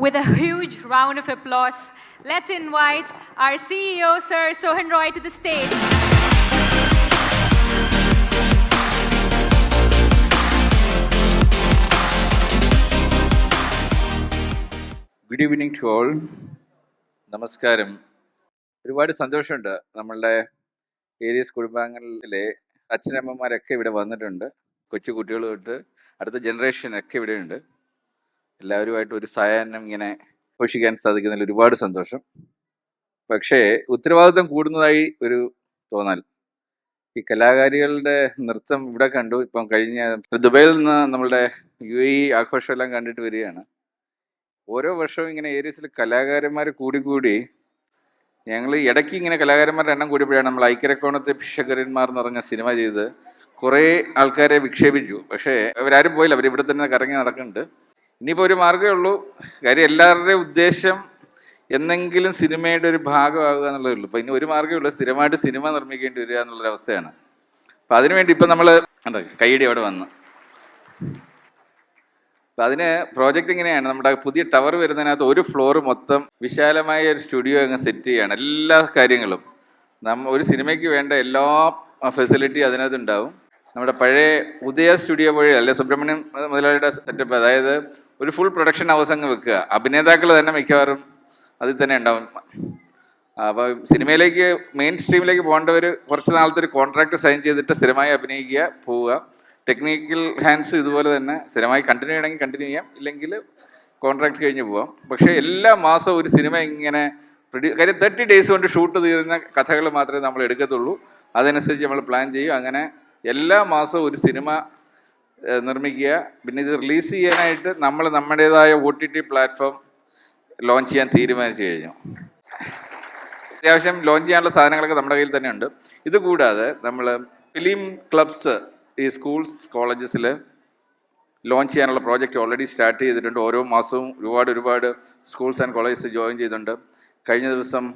With a huge round of applause, let's invite our CEO, Sir Sohan Roy, to the stage. Good evening to all. നമസ്കാരം. ഒരുപാട് സന്തോഷമുണ്ട്. നമ്മളുടെ Arias കുടുംബാംഗങ്ങളിലെ അച്ഛനമ്മമാരൊക്കെ ഇവിടെ വന്നിട്ടുണ്ട്. കൊച്ചു കുട്ടികൾ തൊട്ട് അടുത്ത ജനറേഷനൊക്കെ ഇവിടെയുണ്ട്. എല്ലാവരുമായിട്ട് ഒരു സായാഹ്നം ഇങ്ങനെ ആഘോഷിക്കാൻ സാധിക്കുന്നതിൽ ഒരുപാട് സന്തോഷം. പക്ഷേ ഉത്തരവാദിത്വം കൂടുന്നതായി ഒരു തോന്നൽ. ഈ കലാകാരികളുടെ നൃത്തം ഇവിടെ കണ്ടു. ഇപ്പം കഴിഞ്ഞ ദുബൈയിൽ നിന്ന് നമ്മളുടെ UAE ആഘോഷമെല്ലാം കണ്ടിട്ട് വരികയാണ്. ഓരോ വർഷവും ഇങ്ങനെ ഏരിയസിൽ കലാകാരന്മാർ കൂടി ഞങ്ങൾ ഇടയ്ക്ക് ഇങ്ങനെ കലാകാരന്മാരുടെ എണ്ണം കൂടിയപ്പോഴാണ് നമ്മൾ ഐക്യരക്കോണത്തെ ഭിഷകരന്മാർ എന്ന് പറഞ്ഞ സിനിമ ചെയ്ത് കുറേ ആൾക്കാരെ വിക്ഷേപിച്ചു. പക്ഷേ അവരാരും പോയില്ല, അവരിവിടെ തന്നെ കറങ്ങി നടക്കുന്നുണ്ട്. ഇനിയിപ്പോൾ ഒരു മാർഗ്ഗമേ ഉള്ളൂ. കാര്യം എല്ലാവരുടെയും ഉദ്ദേശം എന്നെങ്കിലും സിനിമയുടെ ഒരു ഭാഗമാകുക എന്നുള്ളതേ ഉള്ളൂ. അപ്പോൾ ഇനി ഒരു മാർഗ്ഗമേ ഉള്ളൂ, സ്ഥിരമായിട്ട് സിനിമ നിർമ്മിക്കേണ്ടി വരിക എന്നുള്ളൊരവസ്ഥയാണ്. അപ്പം അതിനുവേണ്ടി ഇപ്പം നമ്മൾ കൈയടി അവിടെ വന്ന് അപ്പം അതിന് പ്രോജക്റ്റ് ഇങ്ങനെയാണ്. നമ്മുടെ പുതിയ ടവർ വരുന്നതിനകത്ത് ഒരു ഫ്ലോർ മൊത്തം വിശാലമായ ഒരു സ്റ്റുഡിയോ അങ്ങ് സെറ്റ് ചെയ്യുകയാണ്. എല്ലാ കാര്യങ്ങളും ഒരു സിനിമയ്ക്ക് വേണ്ട എല്ലാ ഫെസിലിറ്റി അതിനകത്ത് ഉണ്ടാവും. നമ്മുടെ പഴയ ഉദയ സ്റ്റുഡിയോ വഴി അല്ലെ സുബ്രഹ്മണ്യം മുതലാളിയുടെ സെറ്റപ്പ്, അതായത് ഒരു ഫുൾ പ്രൊഡക്ഷൻ ഹൗസ് അങ്ങ് വെക്കുക. അഭിനേതാക്കൾ തന്നെ മിക്കവാറും അതിൽ തന്നെ ഉണ്ടാവും. അപ്പോൾ സിനിമയിലേക്ക് മെയിൻ സ്ട്രീമിലേക്ക് പോകേണ്ടവർ കുറച്ച് നാളത്തെ ഒരു കോൺട്രാക്ട് സൈൻ ചെയ്തിട്ട് സ്ഥിരമായി അഭിനയിക്കുക, പോവുക. ടെക്നിക്കൽ ഹാൻഡ്സ് ഇതുപോലെ തന്നെ സ്ഥിരമായി കണ്ടിന്യൂ ചെയ്യണമെങ്കിൽ കണ്ടിന്യൂ ചെയ്യാം, ഇല്ലെങ്കിൽ കോൺട്രാക്ട് കഴിഞ്ഞ് പോവാം. പക്ഷേ എല്ലാ മാസവും ഒരു സിനിമ ഇങ്ങനെ കാര്യം 30 ഡേയ്സ് കൊണ്ട് ഷൂട്ട് തീരുന്ന കഥകൾ മാത്രമേ നമ്മൾ എടുക്കത്തുള്ളൂ. അതനുസരിച്ച് നമ്മൾ പ്ലാൻ ചെയ്യും. അങ്ങനെ എല്ലാ മാസവും ഒരു സിനിമ നിർമ്മിക്കുക. പിന്നെ ഇത് റിലീസ് ചെയ്യാനായിട്ട് നമ്മൾ നമ്മുടേതായ OTT പ്ലാറ്റ്ഫോം ലോഞ്ച് ചെയ്യാൻ തീരുമാനിച്ചു കഴിഞ്ഞു. അത്യാവശ്യം ലോഞ്ച് ചെയ്യാനുള്ള സാധനങ്ങളൊക്കെ നമ്മുടെ കയ്യിൽ തന്നെ ഉണ്ട്. ഇതുകൂടാതെ നമ്മൾ ഫിലിം ക്ലബ്സ് ഈ സ്കൂൾസ് കോളേജസിൽ ലോഞ്ച് ചെയ്യാനുള്ള പ്രോജക്റ്റ് ഓൾറെഡി സ്റ്റാർട്ട് ചെയ്തിട്ടുണ്ട്. ഓരോ മാസവും ഒരുപാട് സ്കൂൾസ് ആൻഡ് കോളേജസ് ജോയിൻ ചെയ്തിട്ടുണ്ട്. കഴിഞ്ഞ ദിവസം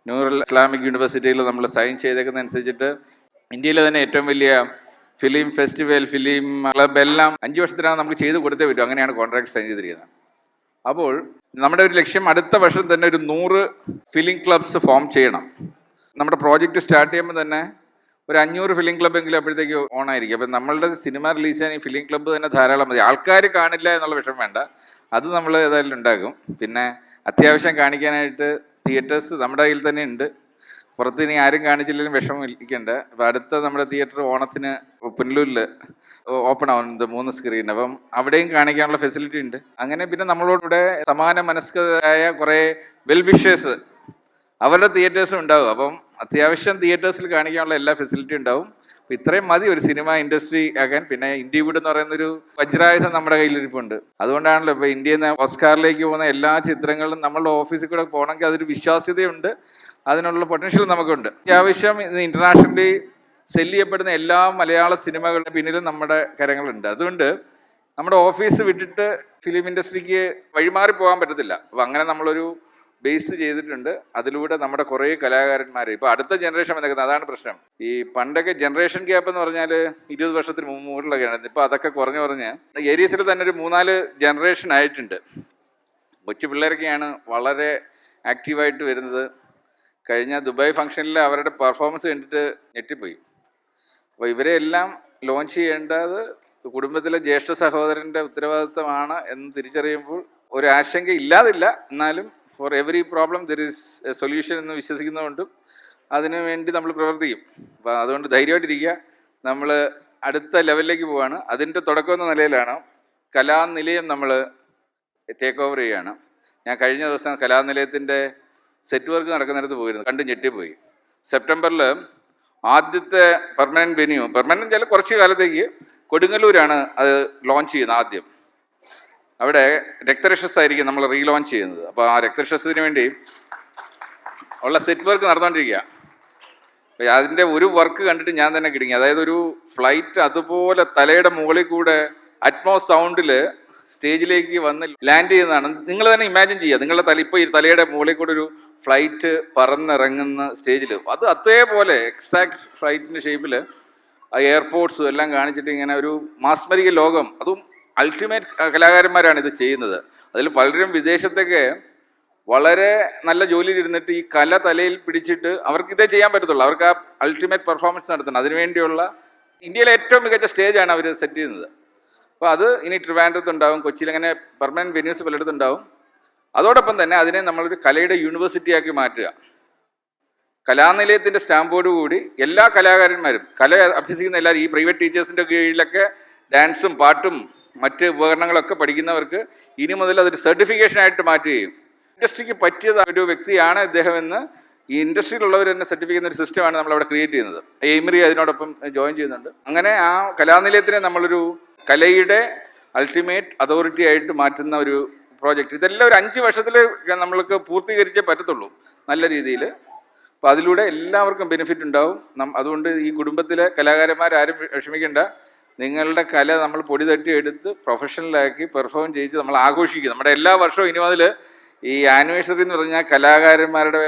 നൂറുൽ ഇസ്ലാമിക് യൂണിവേഴ്സിറ്റിയിൽ നമ്മൾ സൈൻ ചെയ്തേക്കുന്നതനുസരിച്ചിട്ട് ഇന്ത്യയിലെ തന്നെ ഏറ്റവും വലിയ ഫിലിം ഫെസ്റ്റിവൽ, ഫിലിം ക്ലബ് എല്ലാം 5 വർഷത്തിനകം നമുക്ക് ചെയ്ത് കൊടുത്തേ പറ്റും. അങ്ങനെയാണ് കോൺട്രാക്ട് സൈൻ ചെയ്തിരിക്കുന്നത്. അപ്പോൾ നമ്മുടെ ഒരു ലക്ഷ്യം അടുത്ത വർഷം തന്നെ ഒരു 100 ഫിലിം ക്ലബ്സ് ഫോം ചെയ്യണം. നമ്മുടെ പ്രോജക്റ്റ് സ്റ്റാർട്ട് ചെയ്യുമ്പോൾ തന്നെ ഒരു 500 ഫിലിം ക്ലബ് എങ്കിലും അപ്പോഴത്തേക്ക് ഓണായിരിക്കും. അപ്പം നമ്മളുടെ സിനിമ റിലീസ് ചെയ്യാൻ ഈ ഫിലിം ക്ലബ്ബ് തന്നെ ധാരാളം മതി. ആൾക്കാർ കാണില്ല എന്നുള്ള വിഷയം വേണ്ട, അത് നമ്മൾ ഏതായാലും ഉണ്ടാകും. പിന്നെ അത്യാവശ്യം കാണിക്കാനായിട്ട് തിയേറ്റേഴ്സ് നമ്മുടെ കയ്യിൽ തന്നെ ഉണ്ട്. പുറത്ത് ഇനി ആരും കാണിച്ചില്ലെങ്കിലും വിഷമം ഇരിക്കേണ്ട. അപ്പം അടുത്ത നമ്മുടെ തിയേറ്റർ ഓണത്തിന് പുനലൂരിൽ ഓപ്പൺ ആവുന്നത് 3 സ്ക്രീൻ. അപ്പം അവിടെയും കാണിക്കാനുള്ള ഫെസിലിറ്റി ഉണ്ട്. അങ്ങനെ പിന്നെ നമ്മളോടിവിടെ സമാന മനസ്കരായ കുറേ വെൽവിഷേഴ്സ് അവരുടെ തിയേറ്റേഴ്സും ഉണ്ടാവും. അപ്പം അത്യാവശ്യം തിയേറ്റേഴ്സിൽ കാണിക്കാനുള്ള എല്ലാ ഫെസിലിറ്റി ഉണ്ടാവും. അപ്പം ഇത്രയും മതി ഒരു സിനിമ ഇൻഡസ്ട്രി ആകാൻ. പിന്നെ ഇൻഡിവുഡ് എന്ന് പറയുന്നൊരു വജ്രായുധം നമ്മുടെ കയ്യിലിരിപ്പുണ്ട്. അതുകൊണ്ടാണല്ലോ ഇപ്പോൾ ഇന്ത്യയിൽ നിന്ന് ഓസ്കാറിലേക്ക് പോകുന്ന എല്ലാ ചിത്രങ്ങളും നമ്മളുടെ ഓഫീസിൽ കൂടെ പോകണമെങ്കിൽ അതൊരു വിശ്വാസ്യതയുണ്ട്, അതിനുള്ള പൊട്ടൻഷ്യൽ നമുക്കുണ്ട്. അത്യാവശ്യം ഇത് ഇന്റർനാഷണലി സെല്ല് ചെയ്യപ്പെടുന്ന എല്ലാ മലയാള സിനിമകളുടെ പിന്നിലും നമ്മുടെ കരങ്ങളുണ്ട്. അതുകൊണ്ട് നമ്മുടെ ഓഫീസ് വിട്ടിട്ട് ഫിലിം ഇൻഡസ്ട്രിക്ക് വഴിമാറി പോകാൻ പറ്റത്തില്ല. അപ്പം അങ്ങനെ നമ്മളൊരു ബേസ് ചെയ്തിട്ടുണ്ട്. അതിലൂടെ നമ്മുടെ കുറേ കലാകാരന്മാർ ഇപ്പോൾ അടുത്ത ജനറേഷൻ വന്നേക്കുന്നത്. അതാണ് പ്രശ്നം. ഈ പണ്ടൊക്കെ ജനറേഷൻ ഗ്യാപ്പ് എന്ന് പറഞ്ഞാൽ 20 വർഷത്തിന് മുകളിലൊക്കെയാണ്. ഇപ്പോൾ അതൊക്കെ കുറഞ്ഞ് ഏരിയസിൽ തന്നെ ഒരു 3-4 ജനറേഷൻ ആയിട്ടുണ്ട്. കൊച്ചു പിള്ളേരൊക്കെയാണ് വളരെ ആക്റ്റീവായിട്ട് വരുന്നത്. കഴിഞ്ഞ ദുബായ് ഫംഗ്ഷനിൽ അവരുടെ പെർഫോമൻസ് കണ്ടിട്ട് ഞെട്ടിപ്പോയി. അപ്പോൾ ഇവരെ എല്ലാം ലോഞ്ച് ചെയ്യേണ്ടത് കുടുംബത്തിലെ ജ്യേഷ്ഠ സഹോദരൻ്റെ ഉത്തരവാദിത്തമാണ് എന്ന് തിരിച്ചറിയുമ്പോൾ ഒരു ആശങ്ക ഇല്ലാതില്ല. എന്നാലും for every problem there is A solution എന്ന് വിശ്വസിക്കുന്നതുകൊണ്ടും അതിനു വേണ്ടി നമ്മൾ പ്രവർത്തിക്കും. അപ്പോൾ അതുകൊണ്ട് ധൈര്യമായിട്ടിരിക്കുക. നമ്മൾ അടുത്ത ലെവലിലേക്ക് പോവുകയാണ്. അതിൻ്റെ തുടക്കം എന്ന നിലയിലാണ് കലാനിലയം നമ്മൾ ടേക്ക് ഓവർ ചെയ്യുകയാണ്. ഞാൻ കഴിഞ്ഞ ദിവസം കലാനിലയത്തിൻ്റെ സെറ്റ് വർക്ക് നടക്കുന്നിടത്ത് പോയിരുന്നു, കണ്ട് ഞെട്ടിപ്പോയി. സെപ്റ്റംബറിൽ ആദ്യത്തെ പെർമനൻറ്റ് വെന്യൂ, പെർമനൻറ്റ് ചില കുറച്ച് കാലത്തേക്ക് കൊടുങ്ങല്ലൂരാണ് അത് ലോഞ്ച് ചെയ്യുന്നത്. ആദ്യം അവിടെ രക്തരക്ഷസായിരിക്കും നമ്മൾ റീലോഞ്ച് ചെയ്യുന്നത്. അപ്പോൾ ആ രക്തരക്ഷസത്തിന് വേണ്ടി ഉള്ള സെറ്റ് വർക്ക് നടന്നുകൊണ്ടിരിക്കുക. അപ്പോൾ അതിൻ്റെ ഒരു വർക്ക് കണ്ടിട്ട് ഞാൻ തന്നെ കിടങ്ങി. അതായത് ഒരു ഫ്ലൈറ്റ് അതുപോലെ തലയുടെ മുകളിൽ കൂടെ അറ്റ്മോസ് സൗണ്ടിൽ സ്റ്റേജിലേക്ക് വന്ന് ലാൻഡ് ചെയ്യുന്നതാണ്. നിങ്ങൾ തന്നെ ഇമാജിൻ ചെയ്യുക, നിങ്ങളുടെ ഇപ്പോൾ ഈ തലയുടെ മുകളിൽ കൂടെ ഒരു ഫ്ലൈറ്റ് പറന്നിറങ്ങുന്ന സ്റ്റേജിൽ അത് അതേപോലെ എക്സാക്ട് ഫ്ലൈറ്റിൻ്റെ ഷേപ്പിൽ ആ എയർപോർട്ട്സും എല്ലാം കാണിച്ചിട്ട് ഇങ്ങനെ ഒരു മാസ്മരിക ലോകം, അതും അൾട്ടിമേറ്റ് കലാകാരന്മാരാണ് ഇത് ചെയ്യുന്നത്. അതിൽ പലരും വിദേശത്തൊക്കെ വളരെ നല്ല ജോലിയിൽ ഇരുന്നിട്ട് ഈ കല തലയിൽ പിടിച്ചിട്ട് അവർക്ക് ഇതേ ചെയ്യാൻ പറ്റത്തുള്ളൂ. അവർക്ക് ആ അൾട്ടിമേറ്റ് പെർഫോമൻസ് നടത്തണം. അതിനുവേണ്ടിയുള്ള ഇന്ത്യയിലെ ഏറ്റവും മികച്ച സ്റ്റേജാണ് അവർ സെറ്റ് ചെയ്യുന്നത്. അപ്പോൾ അത് ഇനി ട്രിവാൻഡ്രത്തുണ്ടാവും, കൊച്ചിയിൽ, അങ്ങനെ പെർമനൻറ്റ് വെന്യൂസ് പലയിടത്തുണ്ടാവും. അതോടൊപ്പം തന്നെ അതിനെ നമ്മളൊരു കലയുടെ യൂണിവേഴ്സിറ്റിയാക്കി മാറ്റുക. കലാനിലയത്തിൻ്റെ സ്റ്റാമ്പോടുകൂടി എല്ലാ കലാകാരന്മാരും, കല അഭ്യസിക്കുന്ന എല്ലാവരും, ഈ പ്രൈവറ്റ് ടീച്ചേഴ്സിൻ്റെ കീഴിലൊക്കെ ഡാൻസും പാട്ടും മറ്റ് ഉപകരണങ്ങളൊക്കെ പഠിക്കുന്നവർക്ക് ഇനി മുതൽ അതൊരു സർട്ടിഫിക്കേഷനായിട്ട് മാറ്റുകയും ഇൻഡസ്ട്രിക്ക് പറ്റിയത് ഒരു വ്യക്തിയാണ് ഇദ്ദേഹം എന്ന് ഈ ഇൻഡസ്ട്രിയിലുള്ളവർ തന്നെ സർട്ടിഫിക്കുന്ന ഒരു സിസ്റ്റമാണ് നമ്മളവിടെ ക്രിയേറ്റ് ചെയ്യുന്നത്. എയ്മറി അതിനോടൊപ്പം ജോയിൻ ചെയ്യുന്നുണ്ട്. അങ്ങനെ ആ കലാനിലയത്തിനെ നമ്മളൊരു കലയുടെ അൾട്ടിമേറ്റ് അതോറിറ്റി ആയിട്ട് മാറ്റുന്ന ഒരു പ്രോജക്റ്റ്. ഇതെല്ലാം ഒരു 5 വർഷത്തിൽ നമ്മൾക്ക് പൂർത്തീകരിച്ചേ പറ്റത്തുള്ളൂ നല്ല രീതിയിൽ. അപ്പോൾ അതിലൂടെ എല്ലാവർക്കും ബെനിഫിറ്റ് ഉണ്ടാവും. അതുകൊണ്ട് ഈ കുടുംബത്തിലെ കലാകാരന്മാരാരും വിഷമിക്കേണ്ട. നിങ്ങളുടെ കല നമ്മൾ പൊടി തട്ടി എടുത്ത് പ്രൊഫഷണലാക്കി പെർഫോം ചെയ്ത് നമ്മൾ ആഘോഷിക്കും. നമ്മുടെ എല്ലാ വർഷവും ഇനി മുതൽ ഈ ആനിവേഴ്സറി എന്ന് പറഞ്ഞാൽ കലാകാരന്മാരുടെ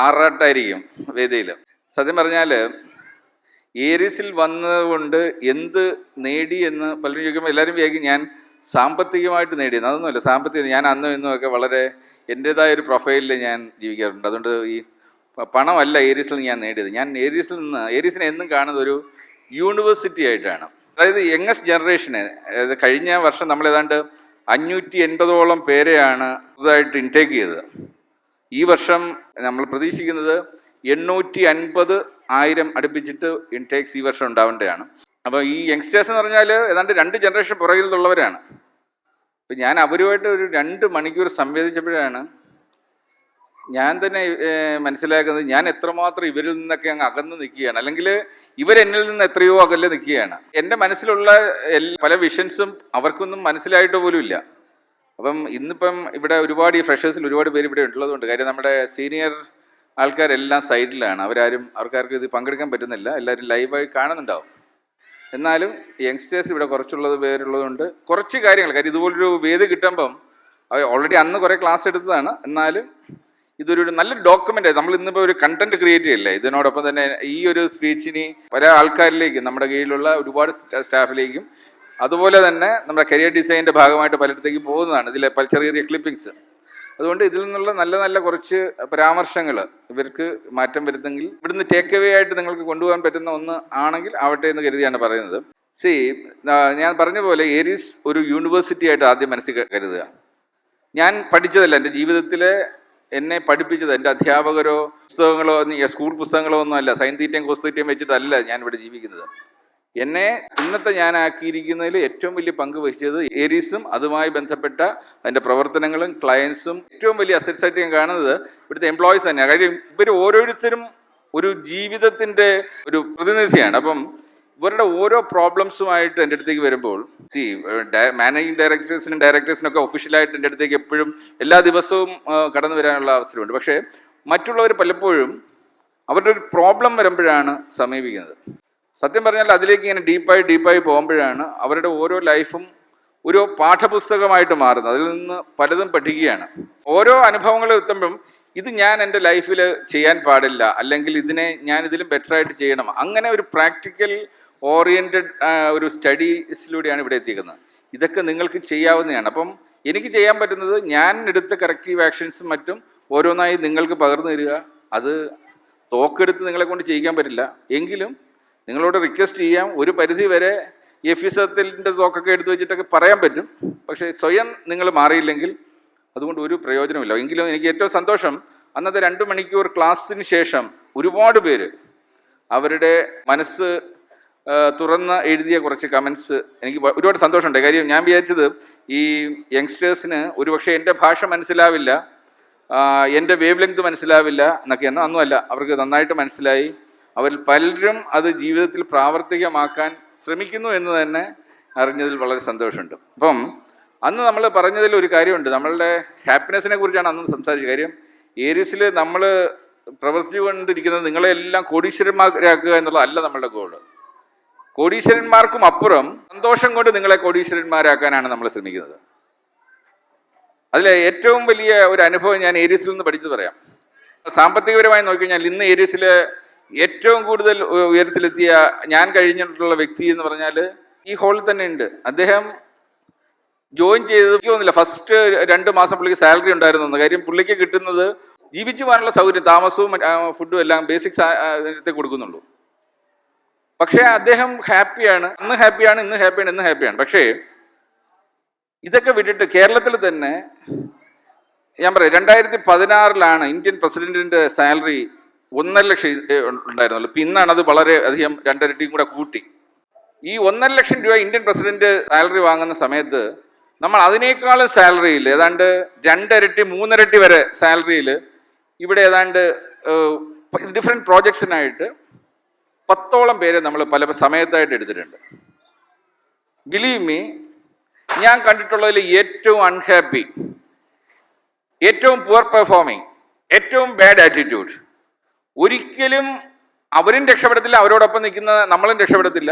ആറാട്ടായിരിക്കും വേദിയിൽ. സത്യം പറഞ്ഞാൽ ഏരീസിൽ വന്നതുകൊണ്ട് എന്ത് നേടി എന്ന് പലരും ചോദിക്കുമ്പോൾ എല്ലാവരും വിചാരിക്കും ഞാൻ സാമ്പത്തികമായിട്ട് നേടിയെന്ന്. അതൊന്നുമല്ല. സാമ്പത്തികം ഞാൻ അന്നും ഇന്നും ഒക്കെ വളരെ എൻ്റേതായ ഒരു പ്രൊഫൈലിൽ ഞാൻ ജീവിക്കാറുണ്ട്. അതുകൊണ്ട് ഈ പണമല്ല ഏരീസിൽ ഞാൻ നേടിയത്. ഞാൻ ഏരീസിനെ എന്നും കാണുന്നത് ഒരു യൂണിവേഴ്സിറ്റി ആയിട്ടാണ്. അതായത് യങ്ങസ്റ്റ് ജനറേഷന് കഴിഞ്ഞ വർഷം നമ്മൾ ഏതാണ്ട് 580ഓളം പേരെയാണ് പുതുതായിട്ട് ഇൻടേക്ക് ചെയ്തത്. ഈ വർഷം നമ്മൾ പ്രതീക്ഷിക്കുന്നത് 850,000 അടുപ്പിച്ചിട്ട് ഇൻടേക്സ് ഈ വർഷം ഉണ്ടാവേണ്ടതാണ്. അപ്പോൾ ഈ യങ്സ്റ്റേഴ്സ് എന്ന് പറഞ്ഞാൽ ഏതാണ്ട് 2 ജനറേഷൻ പുറകിലുള്ളവരാണ്. അപ്പം ഞാൻ അവരുമായിട്ട് ഒരു 2 മണിക്കൂർ സംവേദിച്ചപ്പോഴാണ് ഞാൻ തന്നെ മനസ്സിലാക്കുന്നത് ഞാൻ എത്രമാത്രം ഇവരിൽ നിന്നൊക്കെ അങ്ങ് അകന്ന് നിൽക്കുകയാണ്, അല്ലെങ്കിൽ ഇവരെന്നിൽ നിന്ന് എത്രയോ അകലെ നിൽക്കുകയാണ്. എൻ്റെ മനസ്സിലുള്ള പല വിഷൻസും അവർക്കൊന്നും മനസ്സിലായിട്ട് പോലും ഇല്ല. അപ്പം ഇന്നിപ്പം ഇവിടെ ഒരുപാട് ഈ ഫ്രഷേഴ്സിൽ ഒരുപാട് പേര് ഇവിടെ ഉള്ളതുകൊണ്ട്, കാര്യം നമ്മുടെ സീനിയർ ആൾക്കാരെല്ലാം സൈഡിലാണ്. അവർക്കാർക്കും ഇത് പങ്കെടുക്കാൻ പറ്റുന്നില്ല. എല്ലാവരും ലൈവായി കാണുന്നുണ്ടാവും. എന്നാലും യങ്സ്റ്റേഴ്സ് ഇവിടെ കുറച്ചുള്ളത് പേരുള്ളതുകൊണ്ട് കുറച്ച് കാര്യങ്ങൾ, കാര്യം ഇതുപോലൊരു വേദി കിട്ടുമ്പം ഓൾറെഡി അന്ന് കുറേ ക്ലാസ് എടുത്തതാണ്. എന്നാലും ഇതൊരു നല്ല ഡോക്യുമെൻ്റ്. നമ്മൾ ഇന്നിപ്പോൾ ഒരു കണ്ടന്റ് ക്രിയേറ്റ് ചെയ്യില്ലേ, ഇതിനോടൊപ്പം തന്നെ ഈ ഒരു സ്പീച്ചിന് പല ആൾക്കാരിലേക്കും നമ്മുടെ കീഴിലുള്ള ഒരുപാട് സ്റ്റാഫിലേക്കും അതുപോലെ തന്നെ നമ്മുടെ കരിയർ ഡിസൈനിൻ്റെ ഭാഗമായിട്ട് പലയിടത്തേക്കും പോകുന്നതാണ് ഇതിലെ പല ചെറിയ ചെറിയ ക്ലിപ്പിങ്സ്. അതുകൊണ്ട് ഇതിൽ നിന്നുള്ള നല്ല നല്ല കുറച്ച് പരാമർശങ്ങൾ ഇവർക്ക് മാറ്റം വരുന്നെങ്കിൽ ഇവിടുന്ന് ടേക്ക് അവേ ആയിട്ട് നിങ്ങൾക്ക് കൊണ്ടുപോകാൻ പറ്റുന്ന ഒന്ന് ആണെങ്കിൽ ആവട്ടെ എന്ന് കരുതിയാണ് പറയുന്നത്. ഞാൻ പറഞ്ഞ പോലെ ഏരീസ് ഒരു യൂണിവേഴ്സിറ്റി ആയിട്ട് ആദ്യം മനസ്സിൽ കരുതുക. ഞാൻ പഠിച്ചതല്ല, എൻ്റെ ജീവിതത്തിലെ എന്നെ പഠിപ്പിച്ചത് എൻ്റെ അധ്യാപകരോ പുസ്തകങ്ങളോ സ്കൂൾ പുസ്തകങ്ങളോ ഒന്നും അല്ല. സൈൻ തീറ്റയും കോസ് തീറ്റയും വെച്ചിട്ടല്ല ഞാൻ ഇവിടെ ജീവിക്കുന്നത്. എന്നെ ഇന്നത്തെ ഞാനാക്കിയിരിക്കുന്നതിൽ ഏറ്റവും വലിയ പങ്ക് വഹിച്ചത് ഏരീസും അതുമായി ബന്ധപ്പെട്ട അതിൻ്റെ പ്രവർത്തനങ്ങളും ക്ലയൻസും ഏറ്റവും വലിയ അസറ്റ്സ് ആയിട്ട് ഞാൻ കാണുന്നത് ഇവിടുത്തെ എംപ്ലോയീസ് തന്നെയാണ്. കാര്യം ഇവർ ഓരോരുത്തരും ഒരു ജീവിതത്തിൻ്റെ ഒരു പ്രതിനിധിയാണ്. അപ്പം ഇവരുടെ ഓരോ പ്രോബ്ലംസുമായിട്ട് എൻ്റെ അടുത്തേക്ക് വരുമ്പോൾ മാനേജിങ് ഡയറക്ടേഴ്സിനൊക്കെ ഒഫീഷ്യലായിട്ട് എൻ്റെ അടുത്തേക്ക് എപ്പോഴും എല്ലാ ദിവസവും കടന്നു വരാനുള്ള അവസരമുണ്ട്. പക്ഷേ മറ്റുള്ളവർ പലപ്പോഴും അവരുടെ ഒരു പ്രോബ്ലം വരുമ്പോഴാണ് സമീപിക്കുന്നത്. സത്യം പറഞ്ഞാൽ അതിലേക്ക് ഇങ്ങനെ ഡീപ്പായി പോകുമ്പോഴാണ് അവരുടെ ഓരോ ലൈഫും ഒരു പാഠപുസ്തകമായിട്ട് മാറുന്നത്. അതിൽ നിന്ന് പലതും പഠിക്കുകയാണ്. ഓരോ അനുഭവങ്ങൾ എത്തുമ്പം ഇത് ഞാൻ എൻ്റെ ലൈഫിൽ ചെയ്യാൻ പാടില്ല, അല്ലെങ്കിൽ ഞാൻ ഇതിലും ബെറ്ററായിട്ട് ചെയ്യണം, അങ്ങനെ ഒരു പ്രാക്ടിക്കൽ ഓറിയൻറ്റഡ് ഒരു സ്റ്റഡീസിലൂടെയാണ് ഇവിടെ എത്തിക്കുന്നത്. ഇതൊക്കെ നിങ്ങൾക്ക് ചെയ്യാവുന്നതാണ്. അപ്പം എനിക്ക് ചെയ്യാൻ പറ്റുന്നത് ഞാൻ എടുത്ത കറക്റ്റീവ് ആക്ഷൻസും മറ്റും ഓരോന്നായി നിങ്ങൾക്ക് പകർന്നു തരിക. അത് തോക്കെടുത്ത് നിങ്ങളെ കൊണ്ട് ചെയ്യിക്കാൻ പറ്റില്ല, എങ്കിലും നിങ്ങളോട് റിക്വസ്റ്റ് ചെയ്യാം. ഒരു പരിധി വരെ എഫിസത്തിൻ്റെ തോക്കൊക്കെ എടുത്തു വെച്ചിട്ടൊക്കെ പറയാൻ പറ്റും. പക്ഷേ സ്വയം നിങ്ങൾ മാറിയില്ലെങ്കിൽ അതുകൊണ്ട് ഒരു പ്രയോജനമില്ല. എങ്കിലും എനിക്ക് ഏറ്റവും സന്തോഷം അന്നത്തെ 2 മണിക്കൂർ ക്ലാസ്സിന് ശേഷം ഒരുപാട് പേര് അവരുടെ മനസ്സ് തുറന്ന് എഴുതിയ കുറച്ച് കമൻസ് എനിക്ക് ഒരുപാട് സന്തോഷമുണ്ട്. കാര്യം ഞാൻ വിചാരിച്ചത് ഈ യങ്സ്റ്റേഴ്സിന് ഒരുപക്ഷെ എൻ്റെ ഭാഷ മനസ്സിലാവില്ല, എൻ്റെ വേവ് ലെങ്ത് മനസ്സിലാവില്ല എന്നൊക്കെയാണ്. ഒന്നുമല്ല, അവർക്ക് നന്നായിട്ട് മനസ്സിലായി. അവരിൽ പലരും അത് ജീവിതത്തിൽ പ്രാവർത്തികമാക്കാൻ ശ്രമിക്കുന്നു എന്ന് തന്നെ അറിഞ്ഞതിൽ വളരെ സന്തോഷമുണ്ട്. അപ്പം അന്ന് നമ്മൾ പറഞ്ഞതിൽ ഒരു കാര്യമുണ്ട്, നമ്മളുടെ ഹാപ്പിനെസ്സിനെ കുറിച്ചാണ് അന്ന് സംസാരിച്ചത്. കാര്യം ഏരീസിൽ നമ്മൾ പ്രവർത്തിച്ചുകൊണ്ടിരിക്കുന്നത് നിങ്ങളെല്ലാം കോടീശ്വരന്മാരാക്കുക എന്നുള്ളതല്ല നമ്മളുടെ ഗോള്. കോടീശ്വരന്മാർക്കും അപ്പുറം സന്തോഷം കൊണ്ട് നിങ്ങളെ കോടീശ്വരന്മാരാക്കാനാണ് നമ്മൾ ശ്രമിക്കുന്നത്. അതിലെ ഏറ്റവും വലിയ ഒരു അനുഭവം ഞാൻ ഏരീസിൽ നിന്ന് പഠിച്ചു പറയാം. സാമ്പത്തികപരമായി നോക്കിക്കഴിഞ്ഞാൽ ഇന്ന് ഏരീസിൽ ഏറ്റവും കൂടുതൽ ഉയരത്തിലെത്തിയ ഞാൻ കഴിഞ്ഞിട്ടുള്ള വ്യക്തി എന്ന് പറഞ്ഞാൽ ഈ ഹോളിൽ തന്നെ ഉണ്ട്. അദ്ദേഹം ജോയിൻ ചെയ്തത് തോന്നുന്നില്ല ഫസ്റ്റ് 2 മാസം പുള്ളിക്ക് സാലറി ഉണ്ടായിരുന്നു. കാര്യം പുള്ളിക്ക് കിട്ടുന്നത് ജീവിച്ചു പോകാനുള്ള സൗകര്യം, താമസവും ഫുഡും എല്ലാം ബേസിക് നേരത്തെ കൊടുക്കുന്നുള്ളൂ. പക്ഷേ അദ്ദേഹം ഹാപ്പിയാണ്, ഇന്ന് ഹാപ്പിയാണ്, ഇന്ന് ഹാപ്പിയാണ്, ഇന്ന് ഹാപ്പിയാണ്. പക്ഷേ ഇതൊക്കെ വിട്ടിട്ട് കേരളത്തിൽ തന്നെ ഞാൻ പറയാം 2016 ഇന്ത്യൻ പ്രസിഡന്റിന്റെ സാലറി 1.5 ലക്ഷം ഉണ്ടായിരുന്നുള്ളൂ. ഇന്നാണ് അത് വളരെ അധികം 2 ഇരട്ടിയും കൂടെ കൂട്ടി. ഈ 1.5 ലക്ഷം രൂപ ഇന്ത്യൻ പ്രസിഡന്റ് സാലറി വാങ്ങുന്ന സമയത്ത് നമ്മൾ അതിനേക്കാളും സാലറിയിൽ ഏതാണ്ട് 2 ഇരട്ടി 3 ഇരട്ടി വരെ സാലറിയിൽ ഇവിടെ ഏതാണ്ട് ഡിഫറെൻറ്റ് പ്രോജക്ട്സിനായിട്ട് 10ഓളം പേരെ നമ്മൾ പല സമയത്തായിട്ട് എടുത്തിട്ടുണ്ട്. ബിലീവ് മീ, ഞാൻ കണ്ടിട്ടുള്ളതിൽ ഏറ്റവും അൺഹാപ്പി, ഏറ്റവും പുവർ പെർഫോമിങ്, ഏറ്റവും ബാഡ് ആറ്റിറ്റ്യൂഡ്, ഒരിക്കലും അവരും രക്ഷപ്പെടത്തില്ല, അവരോടൊപ്പം നിൽക്കുന്ന നമ്മളും രക്ഷപ്പെടത്തില്ല.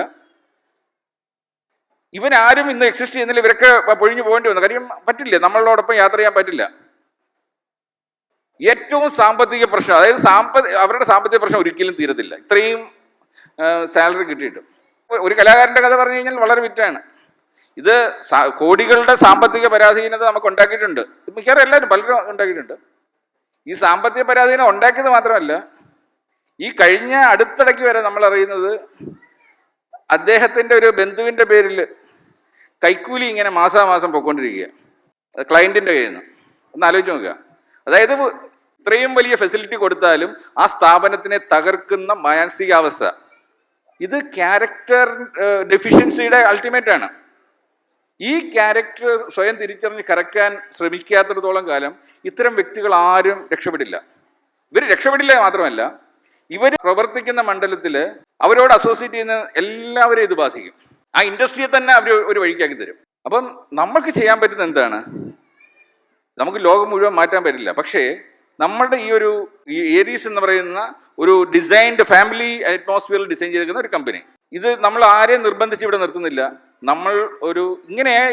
ഇവരാരും ഇന്ന് എക്സിസ്റ്റ് ചെയ്യുന്നില്ല, ഇവരൊക്കെ പൊഴിഞ്ഞു പോകേണ്ടി വന്നു. കാര്യം പറ്റില്ല, നമ്മളോടൊപ്പം യാത്ര ചെയ്യാൻ പറ്റില്ല. ഏറ്റവും സാമ്പത്തിക പ്രശ്നം, അതായത് അവരുടെ സാമ്പത്തിക പ്രശ്നം ഒരിക്കലും തീരത്തില്ല ഇത്രയും സാലറി കിട്ടിയിട്ടും. ഒരു കലാകാരൻ്റെ കഥ പറഞ്ഞു കഴിഞ്ഞാൽ വളരെ വിറ്റാണ്. ഇത് കോടികളുടെ സാമ്പത്തിക പരാധീനത നമുക്ക് ഉണ്ടാക്കിയിട്ടുണ്ട്. മിക്കവാറും എല്ലാവരും പലരും ഉണ്ടാക്കിയിട്ടുണ്ട്. ഈ സാമ്പത്തിക പരാധീനം ഉണ്ടാക്കിയത് മാത്രമല്ല, ഈ കഴിഞ്ഞ അടുത്തിടയ്ക്ക് വരെ നമ്മൾ അറിയുന്നത് അദ്ദേഹത്തിൻ്റെ ഒരു ബന്ധുവിൻ്റെ പേരിൽ കൈക്കൂലി ഇങ്ങനെ മാസാമാസം പൊയ്ക്കൊണ്ടിരിക്കുക ക്ലയൻറ്റിൻ്റെ കയ്യിൽ നിന്ന്. ഒന്ന് ആലോചിച്ച് നോക്കുക. അതായത് ഇത്രയും വലിയ ഫെസിലിറ്റി കൊടുത്താലും ആ സ്ഥാപനത്തിനെ തകർക്കുന്ന മാനസികാവസ്ഥ. ഇത് ക്യാരക്ടർ ഡെഫിഷ്യൻസിയുടെ അൾട്ടിമേറ്റ് ആണ്. ഈ ക്യാരക്ടർ സ്വയം തിരിച്ചറിഞ്ഞ് കറക്റ്റാൻ ശ്രമിക്കാത്തിടത്തോളം കാലം ഇത്തരം വ്യക്തികൾ ആരും രക്ഷപ്പെടില്ല. ഇവർ രക്ഷപ്പെടില്ല മാത്രമല്ല, ഇവർ പ്രവർത്തിക്കുന്ന മണ്ഡലത്തിൽ അവരോട് അസോസിയേറ്റ് ചെയ്യുന്ന എല്ലാവരെയും ഇത് ബാധിക്കും. ആ ഇൻഡസ്ട്രിയെ തന്നെ അവർ ഒരു വഴിക്കാക്കി തരും. അപ്പം നമ്മൾക്ക് ചെയ്യാൻ പറ്റുന്ന എന്താണ്? നമുക്ക് ലോകം മുഴുവൻ മാറ്റാൻ പറ്റില്ല. പക്ഷേ നമ്മളുടെ ഈ ഏരീസ് എന്ന് പറയുന്ന ഒരു ഡിസൈൻഡ് ഫാമിലി അറ്റ്മോസ്ഫിയറിൽ ഡിസൈൻ ചെയ്തിരിക്കുന്ന ഒരു കമ്പനി, ഇത് നമ്മൾ ആരെയും നിർബന്ധിച്ച് ഇവിടെ നിർത്തുന്നില്ല. നമ്മൾ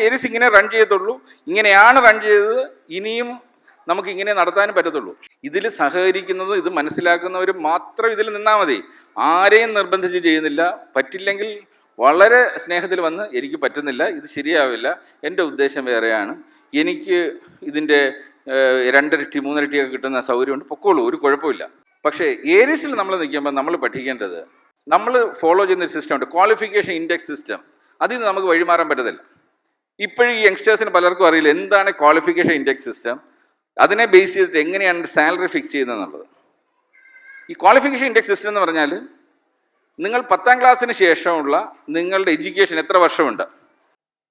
ഏരീസ് ഇങ്ങനെ റൺ ചെയ്യത്തുള്ളൂ, ഇങ്ങനെയാണ് റൺ ചെയ്തത്, ഇനിയും നമുക്ക് ഇങ്ങനെ നടത്താനും പറ്റത്തുള്ളൂ. ഇതിൽ സഹകരിക്കുന്നതും ഇത് മനസ്സിലാക്കുന്നവരും മാത്രം ഇതിൽ നിന്നാൽ മതി. ആരെയും നിർബന്ധിച്ച് ചെയ്യുന്നില്ല. പറ്റില്ലെങ്കിൽ വളരെ സ്നേഹത്തിൽ വന്ന് എനിക്ക് പറ്റുന്നില്ല, ഇത് ശരിയാവില്ല, എൻ്റെ ഉദ്ദേശം വേറെയാണ്, എനിക്ക് ഇതിൻ്റെ 2 ഇരട്ടി 3 ഇരട്ടിയൊക്കെ കിട്ടുന്ന സൗകര്യമുണ്ട്, പൊക്കോളൂ, ഒരു കുഴപ്പമില്ല. പക്ഷേ ഏരീസിൽ നമ്മൾ നിൽക്കുമ്പോൾ നമ്മൾ പഠിക്കേണ്ടത്, നമ്മൾ ഫോളോ ചെയ്യുന്ന സിസ്റ്റം ഉണ്ട്, ക്വാളിഫിക്കേഷൻ ഇൻഡെക്സ് സിസ്റ്റം. അതിൽ നിന്ന് നമുക്ക് വഴിമാറാൻ പറ്റത്തില്ല. ഇപ്പോഴും ഈ യങ്സ്റ്റേഴ്സിന് പലർക്കും അറിയില്ല എന്താണ് ക്വാളിഫിക്കേഷൻ ഇൻഡെക്സ് സിസ്റ്റം, അതിനെ ബേസ് ചെയ്തിട്ട് എങ്ങനെയാണ് സാലറി ഫിക്സ് ചെയ്യുന്നത് എന്നുള്ളത്. ഈ ക്വാളിഫിക്കേഷൻ ഇൻഡെക്സ് സിസ്റ്റം എന്ന് പറഞ്ഞാൽ, നിങ്ങൾ 10ാം ക്ലാസ്സിന് ശേഷമുള്ള നിങ്ങളുടെ എഡ്യൂക്കേഷൻ എത്ര വർഷമുണ്ട്,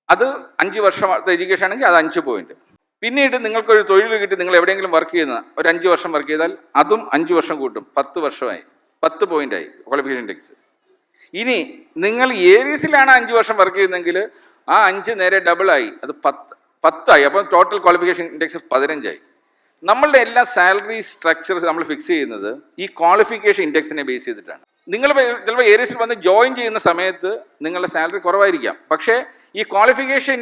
അത് 5 വർഷത്തെ എഡ്യൂക്കേഷൻ ആണെങ്കിൽ അത് 5 പോയിന്റ്. പിന്നീട് നിങ്ങൾക്കൊരു തൊഴിൽ കിട്ടി, നിങ്ങൾ എവിടെയെങ്കിലും വർക്ക് ചെയ്യുന്ന ഒരു 5 വർഷം വർക്ക് ചെയ്താൽ അതും 5 വർഷം കൂട്ടും, 10 വർഷമായി, 10 പോയിന്റായി ക്വാളിഫിക്കേഷൻ ഇൻഡെക്സ്. ഇനി നിങ്ങൾ ഏരീസിലാണ് 5 വർഷം വർക്ക് ചെയ്യുന്നതെങ്കിൽ ആ 5 നേരെ ഡബിളായി, അത് 10 ആയി. അപ്പം ടോട്ടൽ ക്വാളിഫിക്കേഷൻ ഇൻഡെക്സ് 15 ആയി. നമ്മളുടെ എല്ലാ സാലറി സ്ട്രക്ചർ നമ്മൾ ഫിക്സ് ചെയ്യുന്നത് ഈ ക്വാളിഫിക്കേഷൻ ഇൻഡെക്സിനെ ബേസ് ചെയ്തിട്ടാണ്. നിങ്ങൾ ചിലപ്പോൾ ഏരീസിൽ വന്ന് ജോയിൻ ചെയ്യുന്ന സമയത്ത് നിങ്ങളുടെ സാലറി കുറവായിരിക്കാം, പക്ഷേ ഈ ക്വാളിഫിക്കേഷൻ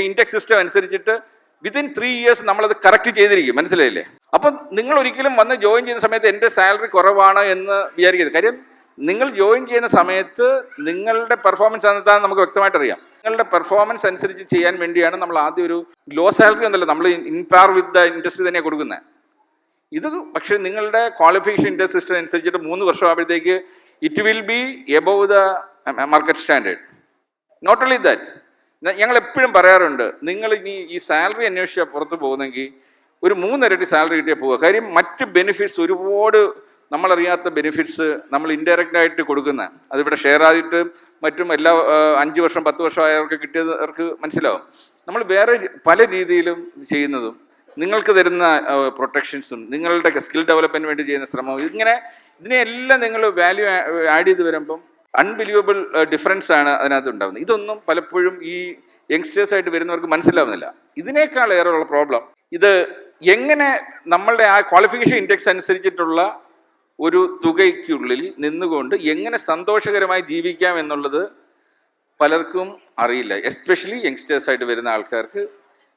ഇൻഡെക്സ് സിസ്റ്റം അനുസരിച്ചിട്ട് വിതിൻ 3 ഇയേഴ്സ് നമ്മളത് കറക്റ്റ് ചെയ്തിരിക്കും. മനസ്സിലായില്ലേ? അപ്പം നിങ്ങൾ ഒരിക്കലും വന്ന് ജോയിൻ ചെയ്യുന്ന സമയത്ത് എൻ്റെ സാലറി കുറവാണ് എന്ന് വിചാരിക്കരുത്. കാര്യം നിങ്ങൾ ജോയിൻ ചെയ്യുന്ന സമയത്ത് നിങ്ങളുടെ പെർഫോമൻസ് എന്താണെന്ന് നമുക്ക് വ്യക്തമായിട്ട് അറിയാം. നിങ്ങളുടെ പെർഫോമൻസ് അനുസരിച്ച് ചെയ്യാൻ വേണ്ടിയാണ് നമ്മൾ ആദ്യം ഒരു ലോ സാലറി എന്നല്ല, നമ്മൾ in par with the industry തന്നെയാണ് കൊടുക്കുന്നത്. ഇത് പക്ഷേ നിങ്ങളുടെ ക്വാളിഫിക്കേഷൻ ഇൻഡെക്സ് സിസ്റ്റം അനുസരിച്ചിട്ട് 3 വർഷം ആകുമ്പോഴത്തേക്ക് it will be above the market standard. Not only that, ഞങ്ങൾ എപ്പോഴും പറയാറുണ്ട്, നിങ്ങൾ ഇനി ഈ സാലറി അന്വേഷിച്ചാൽ പുറത്ത് പോകുന്നെങ്കിൽ ഒരു 3 ഇരട്ടി സാലറി കിട്ടിയാൽ പോവുക. കാര്യം മറ്റ് ബെനിഫിറ്റ്സ്, ഒരുപാട് നമ്മളറിയാത്ത ബെനിഫിറ്റ്സ് നമ്മൾ ഇൻഡയറക്റ്റ് ആയിട്ട് കൊടുക്കുന്ന, അതിവിടെ ഷെയർ ആയിട്ട് മറ്റും എല്ലാ 5 വർഷം 10 വർഷം ആയവർക്ക് കിട്ടിയവർക്ക് മനസ്സിലാവും. നമ്മൾ വേറെ പല രീതിയിലും ചെയ്യുന്നതും നിങ്ങൾക്ക് തരുന്ന പ്രൊട്ടക്ഷൻസും നിങ്ങളുടെ സ്കിൽ ഡെവലപ്മെൻറ്റിന് വേണ്ടി ചെയ്യുന്ന ശ്രമവും, ഇതിനെല്ലാം നിങ്ങൾ വാല്യൂ ആഡ് ചെയ്ത് വരുമ്പം അൺബിലീവബിൾ ഡിഫറൻസ് ആണ് അതിനകത്ത് ഉണ്ടാകുന്നത്. ഇതൊന്നും പലപ്പോഴും ഈ യങ്സ്റ്റേഴ്സായിട്ട് വരുന്നവർക്ക് മനസ്സിലാവുന്നില്ല. ഇതിനേക്കാൾ ഏറെയുള്ള പ്രോബ്ലം, ഇത് എങ്ങനെ നമ്മളുടെ ആ ക്വാളിഫിക്കേഷൻ ഇൻഡെക്സ് അനുസരിച്ചിട്ടുള്ള ഒരു തുകയ്ക്കുള്ളിൽ നിന്നുകൊണ്ട് എങ്ങനെ സന്തോഷകരമായി ജീവിക്കാം എന്നുള്ളത് പലർക്കും അറിയില്ല. എസ്പെഷ്യലി യങ്സ്റ്റേഴ്സായിട്ട് വരുന്ന ആൾക്കാർക്ക്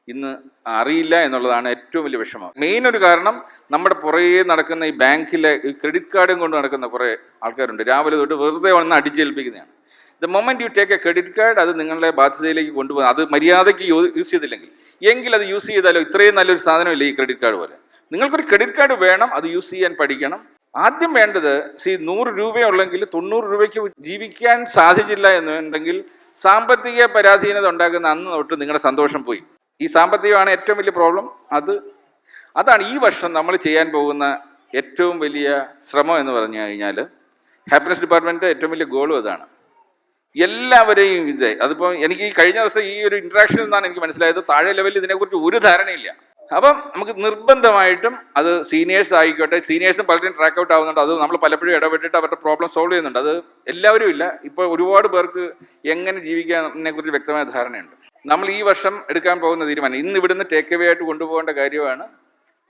ഇന്ന് അറിയില്ല എന്നുള്ളതാണ് ഏറ്റവും വലിയ വിഷമം. മെയിൻ ഒരു കാരണം, നമ്മുടെ പുറകെ നടക്കുന്ന ഈ ബാങ്കിലെ ഈ ക്രെഡിറ്റ് കാർഡും കൊണ്ട് നടക്കുന്ന കുറേ ആൾക്കാരുണ്ട്. രാവിലെ തൊട്ട് വെറുതെ വന്ന് അടിച്ചേൽപ്പിക്കുന്നതാണ്. The moment you take a credit card, അത് നിങ്ങളുടെ ബാധ്യതയിലേക്ക് കൊണ്ടുപോകും. അത് മര്യാദയ്ക്ക് യൂസ് ചെയ്തില്ലെങ്കിൽ, എങ്കിൽ അത് യൂസ് ചെയ്താലോ ഇത്രയും നല്ലൊരു സാധനമില്ല ഈ ക്രെഡിറ്റ് കാർഡ് പോലെ. നിങ്ങൾക്കൊരു ക്രെഡിറ്റ് കാർഡ് വേണം, അത് യൂസ് ചെയ്യാൻ പഠിക്കണം. ആദ്യം വേണ്ടത് 100 രൂപയുള്ളെങ്കിൽ 90 രൂപയ്ക്ക് ജീവിക്കാൻ സാധിച്ചില്ല എന്നുണ്ടെങ്കിൽ സാമ്പത്തിക പരാധീനത ഉണ്ടാക്കുന്ന അന്ന് തൊട്ട് നിങ്ങളുടെ സന്തോഷം പോയി. ഈ സാമ്പത്തികമാണ് ഏറ്റവും വലിയ പ്രോബ്ലം. അതാണ് ഈ വർഷം നമ്മൾ ചെയ്യാൻ പോകുന്ന ഏറ്റവും വലിയ ശ്രമം എന്ന് പറഞ്ഞു കഴിഞ്ഞാൽ, ഹാപ്പിനെസ് ഡിപ്പാർട്ട്മെൻറ്റിൻ്റെ ഏറ്റവും വലിയ ഗോളും അതാണ്. എല്ലാവരെയും അതിപ്പോൾ എനിക്ക് ഈ കഴിഞ്ഞ ദിവസം ഈ ഒരു ഇൻട്രാക്ഷനിൽ നിന്നാണ് എനിക്ക് മനസ്സിലായത്, താഴെ ലെവലിൽ ഇതിനെക്കുറിച്ച് ഒരു ധാരണയില്ല. അപ്പം നമുക്ക് നിർബന്ധമായിട്ടും അത് സീനിയേഴ്സ് ആയിക്കോട്ടെ, സീനിയേഴ്സും പലരും ട്രാക്ക് ഔട്ട് ആവുന്നുണ്ട്. അത് നമ്മൾ പലപ്പോഴും ഇടപെട്ടിട്ട് അവരുടെ പ്രോബ്ലം സോൾവ് ചെയ്യുന്നുണ്ട്. അത് എല്ലാവരും ഇല്ല. ഇപ്പോൾ ഒരുപാട് പേർക്ക് എങ്ങനെ ജീവിക്കാനെ കുറിച്ച് വ്യക്തമായ ധാരണയുണ്ട്. നമ്മൾ ഈ വർഷം എടുക്കാൻ പോകുന്ന തീരുമാനം, ഇന്ന് ഇവിടുന്ന് ടേക്ക് അവേ ആയിട്ട് കൊണ്ടുപോകേണ്ട കാര്യമാണ്.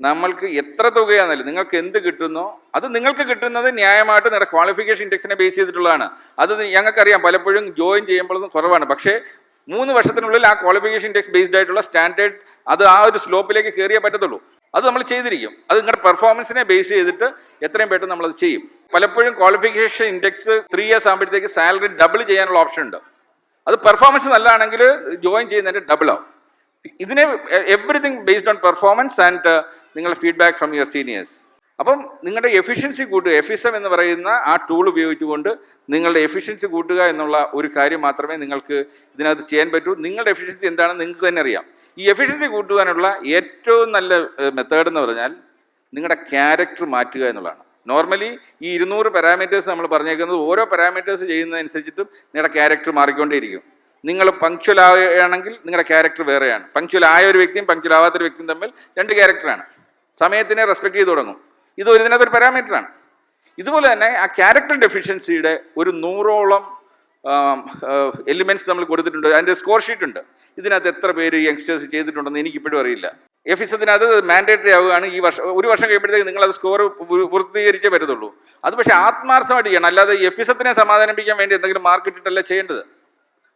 നമ്മൾക്ക് എത്ര തുകയാണെന്നല്ല, നിങ്ങൾക്ക് എന്ത് കിട്ടുന്നോ അത് നിങ്ങൾക്ക് കിട്ടുന്നത് ന്യായമായിട്ട് നിങ്ങളുടെ ക്വാളിഫിക്കേഷൻ ഇൻഡെക്സിനെ ബേസ് ചെയ്തിട്ടുള്ളതാണ്. അത് ഞങ്ങൾക്കറിയാം പലപ്പോഴും ജോയിൻ ചെയ്യുമ്പോഴൊന്നും കുറവാണ്. പക്ഷേ 3 വർഷത്തിനുള്ളിൽ ആ ക്വാളിഫിക്കേഷൻ ഇൻഡെക്സ് ബേസ്ഡ് ആയിട്ടുള്ള സ്റ്റാൻഡേർഡ് അത് ആ ഒരു സ്ലോപ്പിലേക്ക് കയറിയേ പറ്റത്തുള്ളൂ. അത് നമ്മൾ ചെയ്തിരിക്കും. അത് നിങ്ങളുടെ പെർഫോമൻസിനെ ബേസ് ചെയ്തിട്ട് എത്രയും പെട്ടെന്ന് നമ്മളത് ചെയ്യും. പലപ്പോഴും ക്വാളിഫിക്കേഷൻ ഇൻഡെക്സ് 3 ഇയേഴ്സ് ആകുമ്പോഴത്തേക്ക് സാലറി ഡബിൾ ചെയ്യാനുള്ള ഓപ്ഷൻ ഉണ്ട്. അത് പെർഫോമൻസ് നല്ലതാണെങ്കിൽ ജോയിൻ ചെയ്യുന്നതിൻ്റെ ഡബിൾ ആവും. ഇതിനെ everything based on performance and നിങ്ങളുടെ ഫീഡ്ബാക്ക് ഫ്രം യുവർ സീനിയേഴ്സ്. അപ്പം നിങ്ങളുടെ എഫിഷ്യൻസി കൂട്ടുക, എഫിസം എന്ന് പറയുന്ന ആ ടൂൾ ഉപയോഗിച്ചുകൊണ്ട് നിങ്ങളുടെ എഫിഷ്യൻസി കൂട്ടുക എന്നുള്ള ഒരു കാര്യം മാത്രമേ നിങ്ങൾക്ക് ഇതിനകത്ത് ചെയ്യാൻ പറ്റൂ. നിങ്ങളുടെ എഫിഷ്യൻസി എന്താണെന്ന് നിങ്ങൾക്ക് തന്നെ അറിയാം. ഈ എഫിഷ്യൻസി കൂട്ടുവാനുള്ള ഏറ്റവും നല്ല മെത്തേഡ് എന്ന് പറഞ്ഞാൽ നിങ്ങളുടെ ക്യാരക്ടർ മാറ്റുക എന്നുള്ളതാണ്. നോർമലി ഈ 200 പാരാമീറ്റേഴ്സ് നമ്മൾ പറഞ്ഞേക്കുന്നത്, ഓരോ പാരാമീറ്റേഴ്സ് ചെയ്യുന്നതനുസരിച്ചിട്ടും നിങ്ങളുടെ ക്യാരക്ടർ മാറിക്കൊണ്ടേയിരിക്കും. നിങ്ങൾ പങ്ക്ച്വൽ ആവുകയാണെങ്കിൽ നിങ്ങളുടെ ക്യാരക്ടർ വേറെയാണ്. പങ്ക്ച്വൽ ആയ ഒരു വ്യക്തിയും പങ്ക്ച്വൽ ആവാത്തൊരു വ്യക്തിയും തമ്മിൽ 2 ക്യാരക്ടറാണ്. സമയത്തിനെ റെസ്പെക്ട് ചെയ്ത് തുടങ്ങും. ഇത് ഇതിനകത്തൊരു പാരാമീറ്ററാണ്. ഇതുപോലെ തന്നെ ആ ക്യാരക്ടർ ഡെഫിഷ്യൻസിയുടെ ഒരു 100ഓളം എലിമെന്റ്സ് നമ്മൾ കൊടുത്തിട്ടുണ്ട്. അതിൻ്റെ സ്കോർ ഷീറ്റ് ഉണ്ട്. ഇതിനകത്ത് എത്ര പേര് യങ്സ്റ്റേഴ്സ് ചെയ്തിട്ടുണ്ടെന്ന് എനിക്കിപ്പോഴും അറിയില്ല. എഫിസത്തിനകത്ത് മാൻഡേറ്ററി ആവുകയാണ്. ഈ വർഷം 1 വർഷം കഴിയുമ്പോഴത്തേക്ക് നിങ്ങളത് സ്കോർ പൂർത്തീകരിച്ചേ പറ്റത്തുള്ളൂ. അത് പക്ഷേ ആത്മാർത്ഥമായിട്ട് ചെയ്യണം. അല്ലാതെ എഫിസത്തിനെ സമാധാനിപ്പിക്കാൻ വേണ്ടി എന്തെങ്കിലും മാർക്കിട്ടിട്ടല്ല ചെയ്യേണ്ടത്.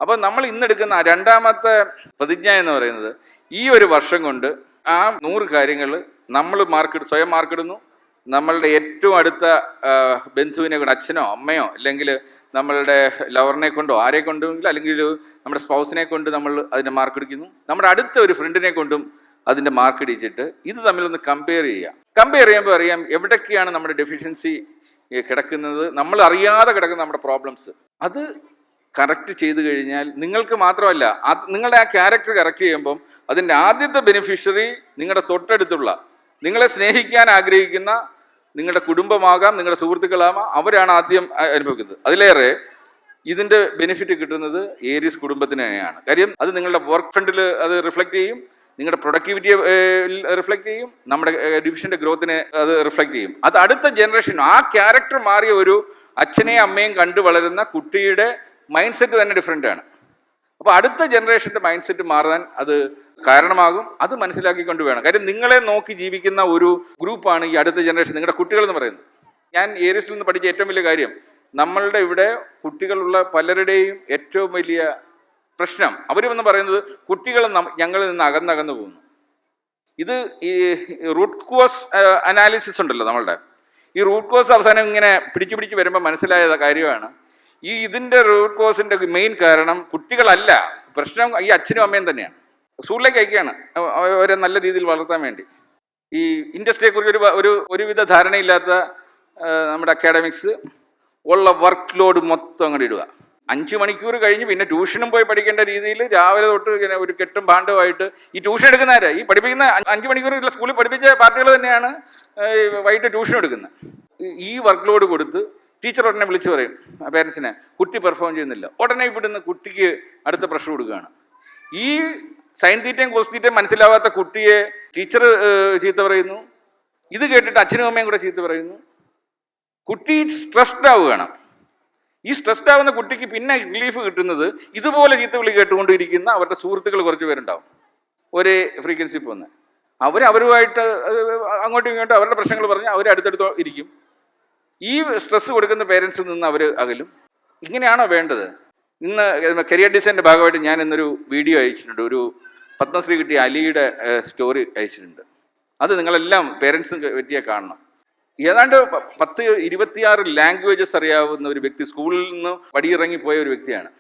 അപ്പോൾ നമ്മൾ ഇന്നെടുക്കുന്ന 2ാമത്തെ പ്രതിജ്ഞ എന്ന് പറയുന്നത്, ഈ ഒരു വർഷം കൊണ്ട് ആ 100 കാര്യങ്ങൾ നമ്മൾ സ്വയം മാർക്കിടുന്നു. നമ്മളുടെ ഏറ്റവും അടുത്ത ബന്ധുവിനെ കൊണ്ട്, അച്ഛനോ അമ്മയോ അല്ലെങ്കിൽ നമ്മളുടെ ലവറിനെ കൊണ്ടോ ആരെ കൊണ്ടുമെങ്കിലും, അല്ലെങ്കിൽ നമ്മുടെ സ്പൗസിനെ കൊണ്ട് നമ്മൾ അതിൻ്റെ മാർക്ക് ഇടിക്കുന്നു. നമ്മുടെ അടുത്ത ഒരു ഫ്രണ്ടിനെ കൊണ്ടും അതിൻ്റെ മാർക്ക് ഇടിച്ചിട്ട് ഇത് തമ്മിലൊന്ന് കമ്പയർ ചെയ്യുക. കമ്പയർ ചെയ്യുമ്പോൾ അറിയാം എവിടൊക്കെയാണ് നമ്മുടെ ഡെഫിഷ്യൻസി കിടക്കുന്നത്, നമ്മൾ അറിയാതെ കിടക്കുന്ന നമ്മുടെ പ്രോബ്ലംസ്. അത് കറക്റ്റ് ചെയ്ത് കഴിഞ്ഞാൽ നിങ്ങൾക്ക് മാത്രമല്ല, നിങ്ങളുടെ ആ ക്യാരക്ടർ കറക്റ്റ് ചെയ്യുമ്പം അതിൻ്റെ ആദ്യത്തെ ബെനിഫിഷ്യറി നിങ്ങളുടെ തൊട്ടടുത്തുള്ള, നിങ്ങളെ സ്നേഹിക്കാൻ ആഗ്രഹിക്കുന്ന നിങ്ങളുടെ കുടുംബമാകാം, നിങ്ങളുടെ സുഹൃത്തുക്കളാകാം, അവരാണ് ആദ്യം അനുഭവിക്കുന്നത്. അതിലേറെ ഇതിൻ്റെ ബെനിഫിറ്റ് കിട്ടുന്നത് ഏരീസ് കുടുംബത്തിന് തന്നെയാണ്. കാര്യം അത് നിങ്ങളുടെ വർക്ക് ഫ്രണ്ടിൽ അത് റിഫ്ലക്റ്റ് ചെയ്യും, നിങ്ങളുടെ പ്രൊഡക്ടിവിറ്റിയെ റിഫ്ലക്റ്റ് ചെയ്യും, നമ്മുടെ ഡിവിഷൻ്റെ ഗ്രോത്തിനെ അത് റിഫ്ലക്റ്റ് ചെയ്യും. അത് അടുത്ത ജനറേഷൻ, ആ ക്യാരക്ടർ മാറിയ ഒരു അച്ഛനെയും അമ്മയും കണ്ടു വളരുന്ന കുട്ടിയുടെ മൈൻഡ് സെറ്റ് തന്നെ ഡിഫറെൻ്റ് ആണ്. അപ്പോൾ അടുത്ത ജനറേഷൻ്റെ മൈൻഡ് സെറ്റ് മാറാൻ അത് കാരണമാകും. അത് മനസ്സിലാക്കിക്കൊണ്ട് വേണം. കാര്യം നിങ്ങളെ നോക്കി ജീവിക്കുന്ന ഒരു ഗ്രൂപ്പാണ് ഈ അടുത്ത ജനറേഷൻ, നിങ്ങളുടെ കുട്ടികൾ എന്ന് പറയുന്നത്. ഞാൻ ഏരീസിൽ നിന്ന് പഠിച്ച ഏറ്റവും വലിയ കാര്യം, നമ്മളുടെ ഇവിടെ കുട്ടികളുള്ള പലരുടെയും ഏറ്റവും വലിയ പ്രശ്നം, അവരെന്ന് പറയുന്നത് കുട്ടികൾ ഞങ്ങളിൽ നിന്ന് അകന്നകന്നു പോകുന്നു. ഇത് ഈ റൂട്ട് കോസ് അനാലിസിസ് ഉണ്ടല്ലോ നമ്മളുടെ, ഈ റൂട്ട് കോസ് അവസാനം ഇങ്ങനെ പിടിച്ച് വരുമ്പോൾ മനസ്സിലായ കാര്യമാണ്, ഇതിൻ്റെ റൂട്ട് കോസിൻ്റെ മെയിൻ കാരണം കുട്ടികളല്ല, പ്രശ്നം ഈ അച്ഛനും അമ്മയും തന്നെയാണ്. സ്കൂളിലേക്ക് അയക്കുകയാണ് അവരെ നല്ല രീതിയിൽ വളർത്താൻ വേണ്ടി. ഈ ഇൻഡസ്ട്രിയെക്കുറിച്ച് ഒരുവിധ ധാരണയില്ലാത്ത നമ്മുടെ അക്കാഡമിക്സ് ഉള്ള വർക്ക് ലോഡ് മൊത്തം അങ്ങോട്ട് ഇടുക. 5 മണിക്കൂർ കഴിഞ്ഞ് പിന്നെ ട്യൂഷനും പോയി പഠിക്കേണ്ട രീതിയിൽ രാവിലെ തൊട്ട് ഇങ്ങനെ ഒരു കെട്ടും പാണ്ടുമായിട്ട് ഈ ട്യൂഷൻ എടുക്കുന്നവരെ, ഈ പഠിപ്പിക്കുന്ന 5 മണിക്കൂർ സ്കൂളിൽ പഠിപ്പിച്ച പാർട്ടികൾ തന്നെയാണ് വൈകിട്ട് ട്യൂഷൻ എടുക്കുന്നത്. ഈ വർക്ക് ലോഡ് കൊടുത്ത് ടീച്ചർ ഉടനെ വിളിച്ച് പറയും പേരൻസിനെ, കുട്ടി പെർഫോം ചെയ്യുന്നില്ല. ഉടനെ ഇവിടുന്ന് കുട്ടിക്ക് അടുത്ത പ്രഷർ കൊടുക്കുകയാണ്. ഈ സൈൻ തീറ്റയും കോസ് തീറ്റയും മനസ്സിലാവാത്ത കുട്ടിയെ ടീച്ചർ ചീത്ത പറയുന്നു. ഇത് കേട്ടിട്ട് അച്ഛനും അമ്മയും കൂടെ ചീത്ത പറയുന്നു. കുട്ടി സ്ട്രെസ്ഡ് ആവുകയാണ്. ഈ സ്ട്രെസ്ഡ് ആവുന്ന കുട്ടിക്ക് പിന്നെ റിലീഫ് കിട്ടുന്നത് ഇതുപോലെ ചീത്ത വിളി കേട്ടുകൊണ്ടിരിക്കുന്ന അവരുടെ സുഹൃത്തുക്കൾ കുറച്ച് പേരുണ്ടാവും, ഒരേ ഫ്രീക്വൻസി പോകുന്ന. അവരുമായിട്ട് അങ്ങോട്ടും ഇങ്ങോട്ടും അവരുടെ പ്രശ്നങ്ങൾ പറഞ്ഞ് അവർ അടുത്തടുത്ത് ഇരിക്കും. ഈ സ്ട്രെസ് കൊടുക്കുന്ന പേരൻസിൽ നിന്ന് അവർ അകലും. ഇങ്ങനെയാണോ വേണ്ടത്? ഇന്ന് കരിയർ ഡിസൈൻ്റെ ഭാഗമായിട്ട് ഞാൻ ഇന്നൊരു വീഡിയോ അയച്ചിട്ടുണ്ട്. ഒരു പത്മശ്രീ കിട്ടിയ അലിയുടെ സ്റ്റോറി അയച്ചിട്ടുണ്ട്. അത് നിങ്ങളെല്ലാം പേരൻസും പറ്റിയാൽ കാണണം. ഏതാണ്ട് 26 ലാംഗ്വേജസ് അറിയാവുന്ന ഒരു വ്യക്തി, സ്കൂളിൽ നിന്ന് പടിയിറങ്ങിപ്പോയ ഒരു വ്യക്തിയാണ്.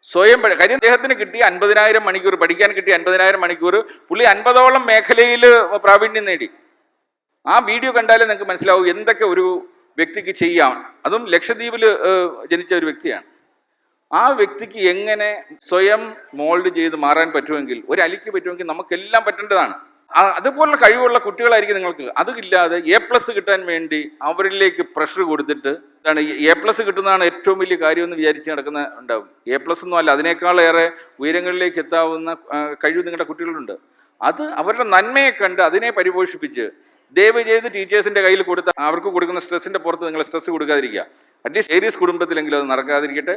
സ്വയം കാര്യം അദ്ദേഹത്തിന് കിട്ടിയ 50,000 മണിക്കൂർ, പഠിക്കാൻ കിട്ടിയ 50,000 മണിക്കൂർ പുള്ളി 50ഓളം മേഖലയിൽ പ്രാവീണ്യം നേടി. ആ വീഡിയോ കണ്ടാലേ നിങ്ങൾക്ക് മനസ്സിലാവും എന്തൊക്കെ ഒരു വ്യക്തിക്ക് ചെയ്യാം. അതും ലക്ഷദ്വീപിൽ ജനിച്ച ഒരു വ്യക്തിയാണ്. ആ വ്യക്തിക്ക് എങ്ങനെ സ്വയം മോൾഡ് ചെയ്ത് മാറാൻ പറ്റുമെങ്കിൽ, ഒരു അലിക്ക് പറ്റുമെങ്കിൽ നമുക്കെല്ലാം പറ്റേണ്ടതാണ്. അതുപോലുള്ള കഴിവുള്ള കുട്ടികളായിരിക്കും നിങ്ങൾക്ക്. അതില്ലാതെ A+ കിട്ടാൻ വേണ്ടി അവരിലേക്ക് പ്രഷർ കൊടുത്തിട്ട് എന്താണ് A+ കിട്ടുന്നതാണ് ഏറ്റവും വലിയ കാര്യമെന്ന് വിചാരിച്ച് നടക്കുന്ന ഉണ്ടാവും. A+ ഒന്നും അല്ല, അതിനേക്കാളേറെ ഉയരങ്ങളിലേക്ക് എത്താവുന്ന കഴിവ് നിങ്ങളുടെ കുട്ടികളുണ്ട്. അത് അവരുടെ നന്മയെ കണ്ട് അതിനെ പരിപോഷിപ്പിച്ച് ദയവ് ചെയ്ത് ടീച്ചേഴ്സിന്റെ കയ്യിൽ കൊടുത്ത അവർക്ക് കൊടുക്കുന്ന സ്ട്രെസ്സിന്റെ പുറത്ത് നിങ്ങൾ സ്ട്രെസ് കൊടുക്കാതിരിക്കുക. അറ്റ്ലീസ്റ്റ് ഏരീസ് കുടുംബത്തിലെങ്കിലും അത് നടക്കാതിരിക്കട്ടെ.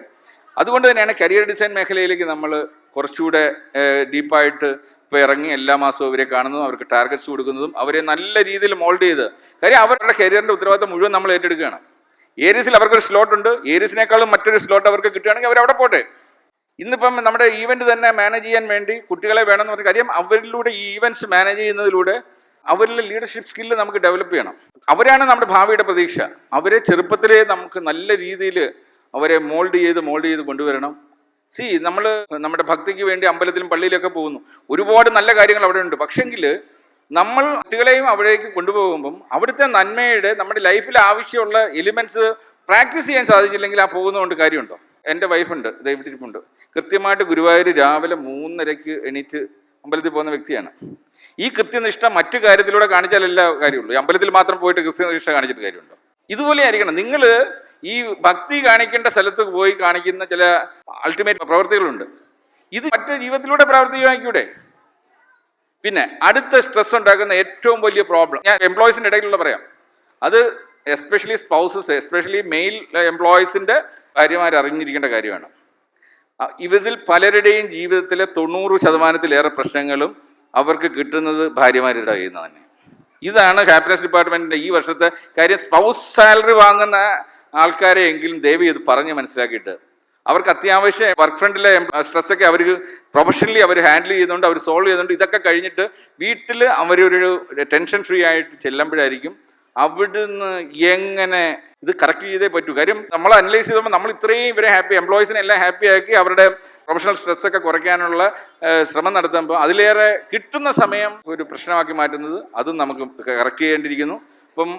അതുകൊണ്ട് തന്നെയാണ് കരിയർ ഡിസൈൻ മേഖലയിലേക്ക് നമ്മൾ കുറച്ചുകൂടെ ഡീപ്പായിട്ട് ഇപ്പോൾ ഇറങ്ങി എല്ലാ മാസവും അവരെ കാണുന്നതും അവർക്ക് ടാർഗറ്റ്സ് കൊടുക്കുന്നതും അവരെ നല്ല രീതിയിൽ മോൾഡ് ചെയ്ത്, കാര്യം അവരുടെ കരിയറിന്റെ ഉത്തരവാദിത്തം മുഴുവൻ നമ്മൾ ഏറ്റെടുക്കുകയാണ്. ഏരീസിൽ അവർക്കൊരു സ്ലോട്ട് ഉണ്ട്, ഏരീസിനേക്കാളും മറ്റൊരു സ്ലോട്ട് അവർക്ക് കിട്ടുകയാണെങ്കിൽ അവരവിടെ പോട്ടെ. ഇന്നിപ്പം നമ്മുടെ ഈവന്റ് തന്നെ മാനേജ് ചെയ്യാൻ വേണ്ടി കുട്ടികളെ വേണമെന്ന് പറഞ്ഞ കാര്യം, അവരിലൂടെ ഈ ഈവന്റ്സ് മാനേജ് ചെയ്യുന്നതിലൂടെ അവരിലെ ലീഡർഷിപ്പ് സ്കില്ല് നമുക്ക് ഡെവലപ്പ് ചെയ്യണം. അവരാണ് നമ്മുടെ ഭാവിയുടെ പ്രതീക്ഷ. അവരെ ചെറുപ്പത്തിലേ നമുക്ക് നല്ല രീതിയിൽ അവരെ മോൾഡ് ചെയ്ത് കൊണ്ടുവരണം. നമ്മൾ നമ്മുടെ ഭക്തിക്ക് വേണ്ടി അമ്പലത്തിലും പള്ളിയിലൊക്കെ പോകുന്നു, ഒരുപാട് നല്ല കാര്യങ്ങൾ അവിടെ ഉണ്ട്. പക്ഷെങ്കിൽ നമ്മൾ കുട്ടികളെയും അവിടേക്ക് കൊണ്ടുപോകുമ്പം അവിടുത്തെ നന്മയുടെ നമ്മുടെ ലൈഫിൽ ആവശ്യമുള്ള എലിമെന്റ്സ് പ്രാക്ടീസ് ചെയ്യാൻ സാധിച്ചില്ലെങ്കിൽ ആ പോകുന്നതുകൊണ്ട് കാര്യമുണ്ടോ? എൻ്റെ വൈഫുണ്ട്, ദൈവത്തിരിപ്പുണ്ട്, കൃത്യമായിട്ട് ഗുരുവായൂർ രാവിലെ 3:30 എണീറ്റ് അമ്പലത്തിൽ പോകുന്ന വ്യക്തിയാണ്. ഈ കൃത്യനിഷ്ഠ മറ്റു കാര്യത്തിലൂടെ കാണിച്ചാലല്ല കാര്യമുള്ളൂ. ഈ അമ്പലത്തിൽ മാത്രം പോയിട്ട് കൃത്യനിഷ്ഠ കാണിച്ചിട്ട് കാര്യമുണ്ടോ? ഇതുപോലെ ആയിരിക്കണം. നിങ്ങൾ ഈ ഭക്തി കാണിക്കേണ്ട സ്ഥലത്ത് പോയി കാണിക്കുന്ന ചില അൾട്ടിമേറ്റ് പ്രവൃത്തികളുണ്ട്. ഇത് മറ്റു ജീവിതത്തിലൂടെ പ്രവർത്തിക്കാനിക്കൂടെ? പിന്നെ അടുത്ത സ്ട്രെസ് ഉണ്ടാക്കുന്ന ഏറ്റവും വലിയ പ്രോബ്ലം ഞാൻ എംപ്ലോയീസിൻ്റെ ഇടയിലുള്ള പറയാം. അത് എസ്പെഷ്യലി സ്പൗസസ്, എസ്പെഷ്യലി മെയിൽ എംപ്ലോയീസിൻ്റെ ഭാര്യമാർ അറിഞ്ഞിരിക്കേണ്ട കാര്യമാണ്. ഇതിൽ പലരുടെയും ജീവിതത്തിലെ 90% പ്രശ്നങ്ങളും അവർക്ക് കിട്ടുന്നത് ഭാര്യമാരുടെ കയ്യിൽ നിന്ന് തന്നെ. ഇതാണ് ഹാപ്പിനെസ് ഡിപ്പാർട്ട്മെന്റിന്റെ ഈ വർഷത്തെ കാര്യം. സ്പൗസ് സാലറി വാങ്ങുന്ന ആൾക്കാരെ എങ്കിലും ദയവ് ചെയ്ത് പറഞ്ഞ് മനസ്സിലാക്കിയിട്ട് അവർക്ക് അത്യാവശ്യം വർക്ക് ഫ്രണ്ടിലെ സ്ട്രെസ്സൊക്കെ അവർ പ്രൊഫഷണലി അവർ ഹാൻഡിൽ ചെയ്യുന്നുണ്ട്, അവർ സോൾവ് ചെയ്യുന്നുണ്ട്. ഇതൊക്കെ കഴിഞ്ഞിട്ട് വീട്ടിൽ അവരൊരു ടെൻഷൻ ഫ്രീ ആയിട്ട് ചെല്ലുമ്പോഴായിരിക്കും അവിടുന്ന് എങ്ങനെ ഇത് കറക്റ്റ് ചെയ്തേ പറ്റൂ. കാര്യം നമ്മൾ അനലൈസ് ചെയ്തപ്പോൾ നമ്മൾ ഇത്രയും ഇവരെ എംപ്ലോയീസിനെ എല്ലാം ഹാപ്പി ആക്കി അവരുടെ പ്രൊഫഷണൽ സ്ട്രെസ്സൊക്കെ കുറയ്ക്കാനുള്ള ശ്രമം നടത്തുമ്പോൾ അതിലേറെ കിട്ടുന്ന സമയം ഒരു പ്രശ്നമാക്കി മാറ്റുന്നത് അതും നമുക്ക് കറക്റ്റ് ചെയ്യേണ്ടിയിരിക്കുന്നു. അപ്പം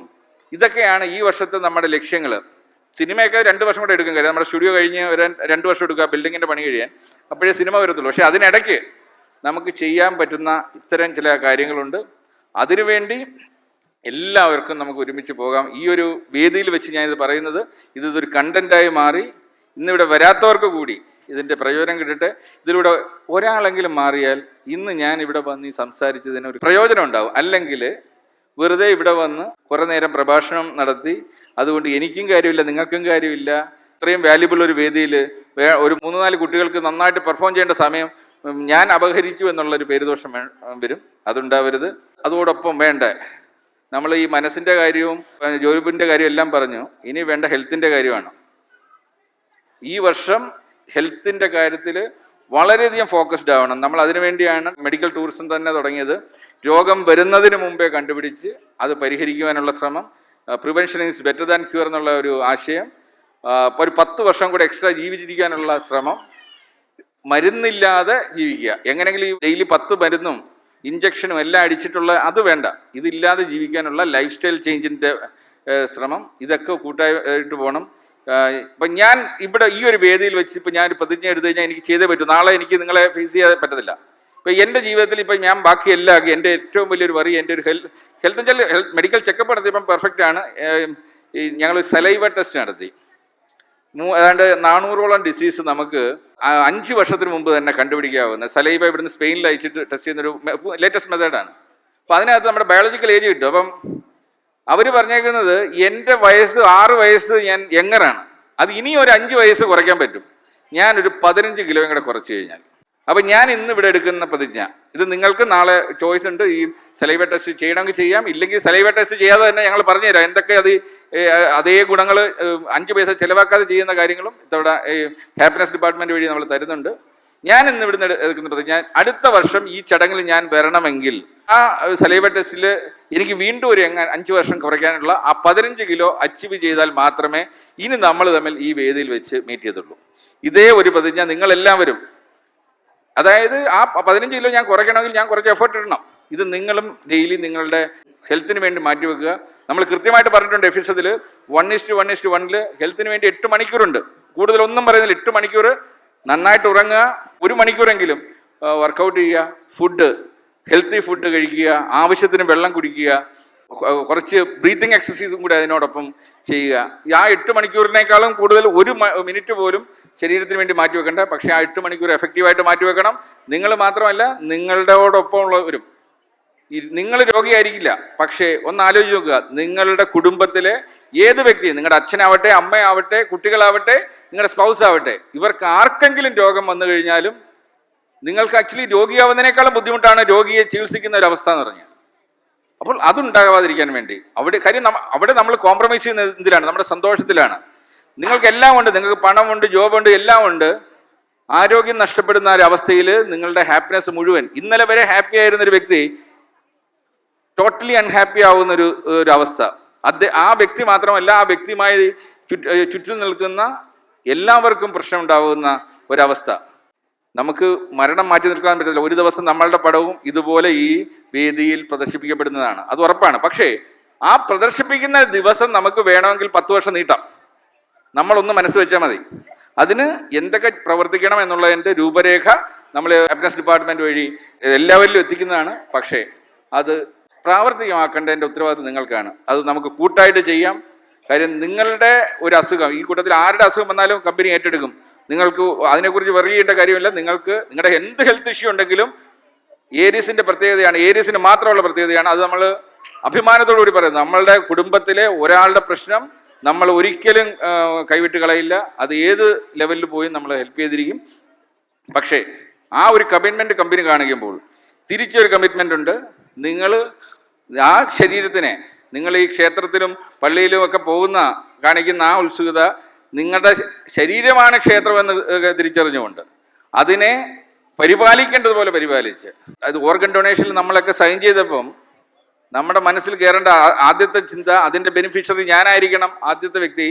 ഇതൊക്കെയാണ് ഈ വർഷത്തെ നമ്മുടെ ലക്ഷ്യങ്ങൾ. സിനിമയൊക്കെ 2 വർഷം കൂടെ എടുക്കും. കാര്യം നമ്മുടെ സ്റ്റുഡിയോ കഴിഞ്ഞ് വരാൻ 2 വർഷം എടുക്കുക ബിൽഡിങ്ങിൻ്റെ പണി കഴിയാൻ, അപ്പോഴേ സിനിമ വരത്തുള്ളൂ. പക്ഷേ അതിനിടയ്ക്ക് നമുക്ക് ചെയ്യാൻ പറ്റുന്ന ഇത്തരം ചില കാര്യങ്ങളുണ്ട്. അതിനുവേണ്ടി എല്ലാവർക്കും നമുക്ക് ഒരുമിച്ച് പോകാം. ഈ ഒരു വേദിയിൽ വെച്ച് ഞാനിത് പറയുന്നത് ഇതൊരു കണ്ടന്റായി മാറി ഇന്നിവിടെ വരാത്തവർക്ക് കൂടി ഇതിൻ്റെ പ്രയോജനം കിട്ടട്ടെ. ഇതിലൂടെ ഒരാളെങ്കിലും മാറിയാൽ ഇന്ന് ഞാൻ ഇവിടെ വന്ന് സംസാരിച്ചതിന് ഒരു പ്രയോജനം ഉണ്ടാവും. അല്ലെങ്കിൽ വെറുതെ ഇവിടെ വന്ന് കുറേ നേരം പ്രഭാഷണം നടത്തി അതുകൊണ്ട് എനിക്കും കാര്യമില്ല നിങ്ങൾക്കും കാര്യമില്ല. ഇത്രയും വാല്യുബിൾ ഒരു വേദിയിൽ ഒരു 3-4 കുട്ടികൾക്ക് നന്നായിട്ട് പെർഫോം ചെയ്യേണ്ട സമയം ഞാൻ അപഹരിച്ചു എന്നുള്ളൊരു പേരുദോഷം വരും. അതുണ്ടാവരുത്. അതോടൊപ്പം വേണ്ട നമ്മൾ ഈ മനസ്സിൻ്റെ കാര്യവും ജോലിപ്പിൻ്റെ കാര്യവും എല്ലാം പറഞ്ഞു. ഇനി വേണ്ട ഹെൽത്തിൻ്റെ കാര്യമാണ്. ഈ വർഷം ഹെൽത്തിൻ്റെ കാര്യത്തിൽ വളരെയധികം ഫോക്കസ്ഡ് ആവണം. നമ്മൾ അതിനുവേണ്ടിയാണ് മെഡിക്കൽ ടൂറിസം തന്നെ തുടങ്ങിയത്. രോഗം വരുന്നതിന് മുമ്പേ കണ്ടുപിടിച്ച് അത് പരിഹരിക്കുവാനുള്ള ശ്രമം. Prevention is better than cure എന്നുള്ള ഒരു ആശയം. ഒരു 10 വർഷം കൂടെ എക്സ്ട്രാ ജീവിച്ചിരിക്കാനുള്ള ശ്രമം. മരുന്നില്ലാതെ ജീവിക്കുക. എങ്ങനെയെങ്കിലും ഡെയിലി 10 മരുന്നും ഇഞ്ചക്ഷനും എല്ലാം അടിച്ചിട്ടുള്ള അത് വേണ്ട. ഇതില്ലാതെ ജീവിക്കാനുള്ള ലൈഫ് സ്റ്റൈൽ ചേഞ്ചിൻ്റെ ശ്രമം. ഇതൊക്കെ കൂട്ടായിട്ട് പോകണം. ഇപ്പം ഞാൻ ഇവിടെ ഈ ഒരു വേദിയിൽ വെച്ച് ഇപ്പം ഞാനൊരു പ്രതിജ്ഞ എടുത്തു കഴിഞ്ഞാൽ എനിക്ക് ചെയ്തേ പറ്റൂ. നാളെ എനിക്ക് നിങ്ങളെ ഫേസ് ചെയ്യാൻ പറ്റത്തില്ല. ഇപ്പം എൻ്റെ ജീവിതത്തിൽ ഇപ്പം ഞാൻ ബാക്കി എല്ലാം ആക്കി. എൻ്റെ ഏറ്റവും വലിയൊരു വറി എൻ്റെ ഒരു ഹെൽത്ത് വെച്ചാൽ മെഡിക്കൽ ചെക്കപ്പ് നടത്തിയപ്പം പെർഫെക്റ്റ് ആണ്. ഞങ്ങൾ സലൈവ ടെസ്റ്റ് നടത്തി. ഏതാണ്ട് 400ഓളം ഡിസീസ് നമുക്ക് 5 വർഷത്തിന് മുമ്പ് തന്നെ കണ്ടുപിടിക്കാവുന്ന സലൈവ ഇവിടുന്ന് സ്പെയിനിൽ അയച്ചിട്ട് ടെസ്റ്റ് ചെയ്യുന്നൊരു ലേറ്റസ്റ്റ് മെത്തേഡാണ്. അപ്പം അതിനകത്ത് നമ്മുടെ ബയോളജിക്കൽ ഏജ് കിട്ടും. അപ്പം അവർ പറഞ്ഞേക്കുന്നത് എൻ്റെ വയസ്സ് 6 വയസ്സ് ഞാൻ യങ്ങറാണ്. അത് ഇനി ഒരു 5 വയസ്സ് കുറയ്ക്കാൻ പറ്റും. ഞാനൊരു 15 കിലോയും കൂടെ കുറച്ച് കഴിഞ്ഞാൽ. അപ്പം ഞാൻ ഇന്ന് ഇവിടെ എടുക്കുന്ന പ്രതിജ്ഞ ഇത് നിങ്ങൾക്ക് നാളെ ചോയ്സ് ഉണ്ട്. ഈ സലൈവ ടെസ്റ്റ് ചെയ്യണമെങ്കിൽ ചെയ്യാം, ഇല്ലെങ്കിൽ സലൈവ ടെസ്റ്റ് ചെയ്യാതെ തന്നെ ഞങ്ങൾ പറഞ്ഞുതരാം എന്തൊക്കെ അതേ ഗുണങ്ങൾ 5 പൈസ ചിലവാക്കാതെ ചെയ്യുന്ന കാര്യങ്ങളും ഇത്തവണ ഹാപ്പിനെസ് ഡിപ്പാർട്ട്മെന്റ് വഴി നമ്മൾ തരുന്നുണ്ട്. ഞാൻ ഇന്ന് ഇവിടുന്ന് എടുക്കുന്ന പ്രതിജ്ഞ അടുത്ത വർഷം ഈ ചടങ്ങിൽ ഞാൻ വരണമെങ്കിൽ ആ സലൈവ ടെസ്റ്റിൽ എനിക്ക് വീണ്ടും ഒരു 5 വർഷം കുറയ്ക്കാനുള്ള ആ 15 കിലോ അച്ചീവ് ചെയ്താൽ മാത്രമേ ഇനി നമ്മൾ തമ്മിൽ ഈ വേദിയിൽ വെച്ച് മീറ്റ് ചെയ്തുള്ളൂ. ഇതേ ഒരു പ്രതിജ്ഞ നിങ്ങളെല്ലാവരും, അതായത് ആ 15 കിലോ ഞാൻ കുറയ്ക്കണമെങ്കിൽ ഞാൻ കുറച്ച് എഫേർട്ട് ഇടണം. ഇത് നിങ്ങളും ഡെയിലി നിങ്ങളുടെ ഹെൽത്തിന് വേണ്ടി മാറ്റിവെക്കുക. നമ്മൾ കൃത്യമായിട്ട് പറഞ്ഞിട്ടുണ്ട് എഫിസതിൽ 1:1:1 ഹെൽത്തിന് വേണ്ടി 8 മണിക്കൂറുണ്ട്. കൂടുതലൊന്നും പറയുന്നില്ല. 8 മണിക്കൂർ നന്നായിട്ട് ഉറങ്ങുക, 1 മണിക്കൂറെങ്കിലും വർക്കൗട്ട് ചെയ്യുക, ഫുഡ് ഹെൽത്തി ഫുഡ് കഴിക്കുക, ആവശ്യത്തിന് വെള്ളം കുടിക്കുക, കുറച്ച് ബ്രീത്തിങ് എക്സസൈസും കൂടി അതിനോടൊപ്പം ചെയ്യുക. ആ 8 മണിക്കൂറിനേക്കാളും കൂടുതൽ 1 മിനിറ്റ് പോലും ശരീരത്തിന് വേണ്ടി മാറ്റിവെക്കേണ്ട. പക്ഷേ ആ 8 മണിക്കൂർ എഫക്റ്റീവായിട്ട് മാറ്റിവെക്കണം. നിങ്ങൾ മാത്രമല്ല, നിങ്ങളുടെയോടൊപ്പം ഉള്ളവരും. നിങ്ങൾ രോഗിയായിരിക്കില്ല, പക്ഷേ ഒന്ന് ആലോചിച്ച് നോക്കുക, നിങ്ങളുടെ കുടുംബത്തിലെ ഏത് വ്യക്തിയും, നിങ്ങളുടെ അച്ഛനാവട്ടെ, അമ്മയാവട്ടെ, കുട്ടികളാവട്ടെ, നിങ്ങളുടെ സ്പൗസ് ആവട്ടെ, ഇവർക്ക് ആർക്കെങ്കിലും രോഗം വന്നു കഴിഞ്ഞാലും നിങ്ങൾക്ക് ആക്ച്വലി രോഗിയാവുന്നതിനേക്കാളും ബുദ്ധിമുട്ടാണ് രോഗിയെ ചികിത്സിക്കുന്ന ഒരു അവസ്ഥ എന്ന് പറഞ്ഞാൽ. അപ്പോൾ അതുണ്ടാകാതിരിക്കാൻ വേണ്ടി അവിടെ നമ്മൾ കോംപ്രമൈസ് ചെയ്യുന്ന എന്തിലാണ്? നമ്മുടെ സന്തോഷത്തിലാണ്. നിങ്ങൾക്ക് എല്ലാം ഉണ്ട്, നിങ്ങൾക്ക് പണമുണ്ട്, ജോബുണ്ട്, എല്ലാം ഉണ്ട്. ആരോഗ്യം നഷ്ടപ്പെടുന്ന ഒരു അവസ്ഥയിൽ നിങ്ങളുടെ ഹാപ്പിനെസ് മുഴുവൻ, ഇന്നലെ വരെ ഹാപ്പി ആയിരുന്ന ഒരു വ്യക്തി ടോട്ടലി അൺഹാപ്പി ആവുന്ന ഒരു അവസ്ഥ. ആ വ്യക്തി മാത്രമല്ല, ആ വ്യക്തിയുമായി ചുറ്റും നിൽക്കുന്ന എല്ലാവർക്കും പ്രശ്നം ഉണ്ടാവുന്ന ഒരവസ്ഥ. നമുക്ക് മരണം മാറ്റി നിർത്താൻ പറ്റത്തില്ല. ഒരു ദിവസം നമ്മളുടെ പടവും ഇതുപോലെ ഈ വേദിയിൽ പ്രദർശിപ്പിക്കപ്പെടുന്നതാണ്, അത് ഉറപ്പാണ്. പക്ഷേ ആ പ്രദർശിപ്പിക്കുന്ന ദിവസം നമുക്ക് വേണമെങ്കിൽ 10 വർഷം നീട്ടാം. നമ്മളൊന്ന് മനസ്സ് വെച്ചാൽ മതി. അതിന് എന്തൊക്കെ പ്രവർത്തിക്കണം എന്നുള്ളതിൻ്റെ രൂപരേഖ നമ്മൾ ഹാപ്പിനെസ് ഡിപ്പാർട്ട്മെൻറ്റ് വഴി എല്ലാവരിലും എത്തിക്കുന്നതാണ്. പക്ഷേ അത് പ്രാവർത്തികമാക്കേണ്ടതിൻ്റെ ഉത്തരവാദിത്വം നിങ്ങൾക്കാണ്. അത് നമുക്ക് കൂട്ടായിട്ട് ചെയ്യാം. കാര്യം നിങ്ങളുടെ ഒരു അസുഖം, ഈ കൂട്ടത്തിൽ ആരുടെ അസുഖം വന്നാലും കമ്പനി ഏറ്റെടുക്കും. നിങ്ങൾക്ക് അതിനെക്കുറിച്ച് വെറി ചെയ്യേണ്ട കാര്യമില്ല. നിങ്ങൾക്ക് നിങ്ങളുടെ എന്ത് ഹെൽത്ത് ഇഷ്യൂ ഉണ്ടെങ്കിലും ഏരീസിൻ്റെ പ്രത്യേകതയാണ്, ഏരീസിന് മാത്രമുള്ള പ്രത്യേകതയാണ്. അത് നമ്മൾ അഭിമാനത്തോടുകൂടി പറയുന്നത്. നമ്മളുടെ കുടുംബത്തിലെ ഒരാളുടെ പ്രശ്നം നമ്മൾ ഒരിക്കലും കൈവിട്ട് കളയില്ല. അത് ഏത് ലെവലിൽ പോയി നമ്മൾ ഹെൽപ്പ് ചെയ്തിരിക്കും. പക്ഷേ ആ ഒരു കമ്മിറ്റ്മെൻറ്റ് കമ്പനി കാണിക്കുമ്പോൾ തിരിച്ചൊരു കമ്മിറ്റ്മെൻ്റ് ഉണ്ട്. നിങ്ങൾ ആ ശരീരത്തിനെ, നിങ്ങൾ ഈ ക്ഷേത്രത്തിലും പള്ളിയിലും ഒക്കെ കാണിക്കുന്ന ആ ഉത്സുകത, നിങ്ങളുടെ ശരീരമാണ് ക്ഷേത്രമെന്ന് തിരിച്ചറിഞ്ഞുകൊണ്ട് അതിനെ പരിപാലിക്കേണ്ടതുപോലെ പരിപാലിച്ച്, അത് ഓർഗൻ ഡൊണേഷനിൽ നമ്മളൊക്കെ സൈൻ ചെയ്തപ്പം നമ്മുടെ മനസ്സിൽ കയറേണ്ട ആദ്യത്തെ ചിന്ത, അതിൻ്റെ ബെനിഫിഷ്യറി ഞാനായിരിക്കണം. ആദ്യത്തെ വ്യക്തി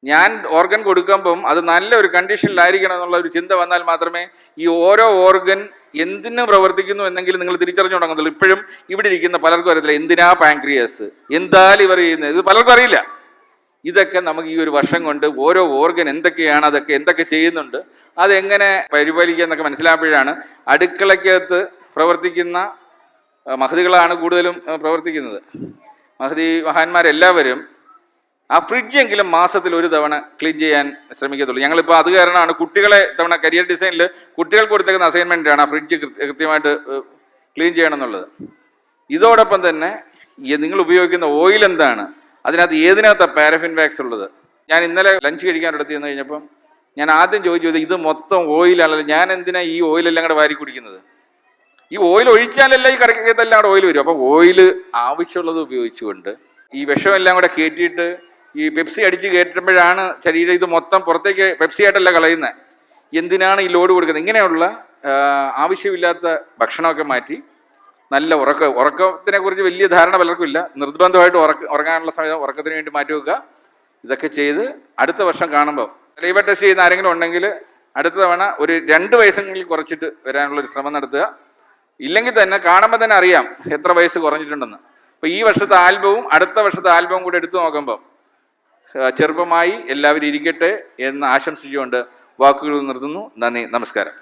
ഞാൻ ഓർഗൻ കൊടുക്കുമ്പം അത് നല്ല ഒരു കണ്ടീഷനിലായിരിക്കണം എന്നുള്ള ഒരു ചിന്ത വന്നാൽ മാത്രമേ ഈ ഓരോ ഓർഗൻ എന്തിനു പ്രവർത്തിക്കുന്നു എന്നെങ്കിലും നിങ്ങൾ തിരിച്ചറിഞ്ഞു തുടങ്ങുന്നുള്ളൂ. ഇപ്പോഴും ഇവിടെ ഇരിക്കുന്ന പലർക്കും അറിയത്തില്ല എന്തിനാ പാൻക്രിയാസ്, എന്താ ലിവർ ചെയ്യുന്നത്, ഇത് പലർക്കും അറിയില്ല. ഇതൊക്കെ നമുക്ക് ഈ ഒരു വർഷം കൊണ്ട് ഓരോ ഓർഗൻ എന്തൊക്കെയാണ്, അതൊക്കെ എന്തൊക്കെ ചെയ്യുന്നുണ്ട്, അതെങ്ങനെ പരിപാലിക്കുക എന്നൊക്കെ മനസ്സിലാകുമ്പോഴാണ് അടുക്കളയ്ക്കകത്ത് പ്രവർത്തിക്കുന്ന മഹതികളാണ് കൂടുതലും പ്രവർത്തിക്കുന്നത്. മഹാന്മാരെല്ലാവരും ആ ഫ്രിഡ്ജെങ്കിലും മാസത്തിൽ ഒരു തവണ ക്ലീൻ ചെയ്യാൻ ശ്രമിക്കത്തുള്ളൂ. ഞങ്ങളിപ്പോൾ അത് കാരണമാണ് കുട്ടികളെ തവണ കരിയർ ഡിസൈനിൽ കുട്ടികൾക്ക് കൊടുത്തേക്കുന്ന അസൈൻമെൻറ്റാണ് ആ ഫ്രിഡ്ജ് കൃത്യമായിട്ട് ക്ലീൻ ചെയ്യണം എന്നുള്ളത്. ഇതോടൊപ്പം തന്നെ നിങ്ങൾ ഉപയോഗിക്കുന്ന ഓയിൽ എന്താണ്, അതിനകത്ത് ഏതിനകത്താണ് പാരഫിൻ വാക്സ് ഉള്ളത്. ഞാൻ ഇന്നലെ ലഞ്ച് കഴിക്കാൻ എടുത്ത് ചെന്ന് കഴിഞ്ഞപ്പം ഞാൻ ആദ്യം ചോദിച്ചത് ഇത് മൊത്തം ഓയിലാണല്ലോ, ഞാൻ എന്തിനാ ഈ ഓയിലെല്ലാം കൂടെ വാരി കുടിക്കുന്നത്? ഈ ഓയിൽ ഒഴിച്ചാലല്ല ഈ കറിക്കകത്തെല്ലാം കൂടെ ഓയിൽ വരും. അപ്പോൾ ഓയിൽ ആവശ്യമുള്ളത് ഉപയോഗിച്ചുകൊണ്ട് ഈ വിഷമെല്ലാം കൂടെ കയറ്റിയിട്ട് ഈ പെപ്സി അടിച്ച് കയറ്റുമ്പോഴാണ് ശരീരം ഇത് മൊത്തം പുറത്തേക്ക് പെപ്സി ആയിട്ടല്ല കളയുന്നത്. എന്തിനാണ് ഈ ലോഡ് കൊടുക്കുന്നത്? ഇങ്ങനെയുള്ള ആവശ്യമില്ലാത്ത ഭക്ഷണമൊക്കെ മാറ്റി നല്ല ഉറക്കത്തിനെ കുറിച്ച് വലിയ ധാരണ പലർക്കും ഇല്ല. നിർബന്ധമായിട്ട് ഉറങ്ങാനുള്ള സമയം ഉറക്കത്തിന് വേണ്ടി മാറ്റി വെക്കുക. ഇതൊക്കെ ചെയ്ത് അടുത്ത വർഷം കാണുമ്പോൾ ലൈവ് ടെസ്റ്റ് ചെയ്യുന്ന ആരെങ്കിലും ഉണ്ടെങ്കിൽ അടുത്ത തവണ ഒരു 2 വയസ്സെങ്കിലും കുറച്ചിട്ട് വരാനുള്ളൊരു ശ്രമം നടത്തുക. ഇല്ലെങ്കിൽ തന്നെ കാണുമ്പോൾ തന്നെ അറിയാം എത്ര വയസ്സ് കുറഞ്ഞിട്ടുണ്ടെന്ന്. അപ്പോൾ ഈ വർഷത്തെ ആൽബവും അടുത്ത വർഷത്തെ ആൽബവും കൂടെ എടുത്തു നോക്കുമ്പോൾ ചെറുപ്പമായി എല്ലാവരും ഇരിക്കട്ടെ എന്ന് ആശംസിച്ചുകൊണ്ട് വാക്കുകൾ നിർത്തുന്നു. നന്ദി, നമസ്കാരം.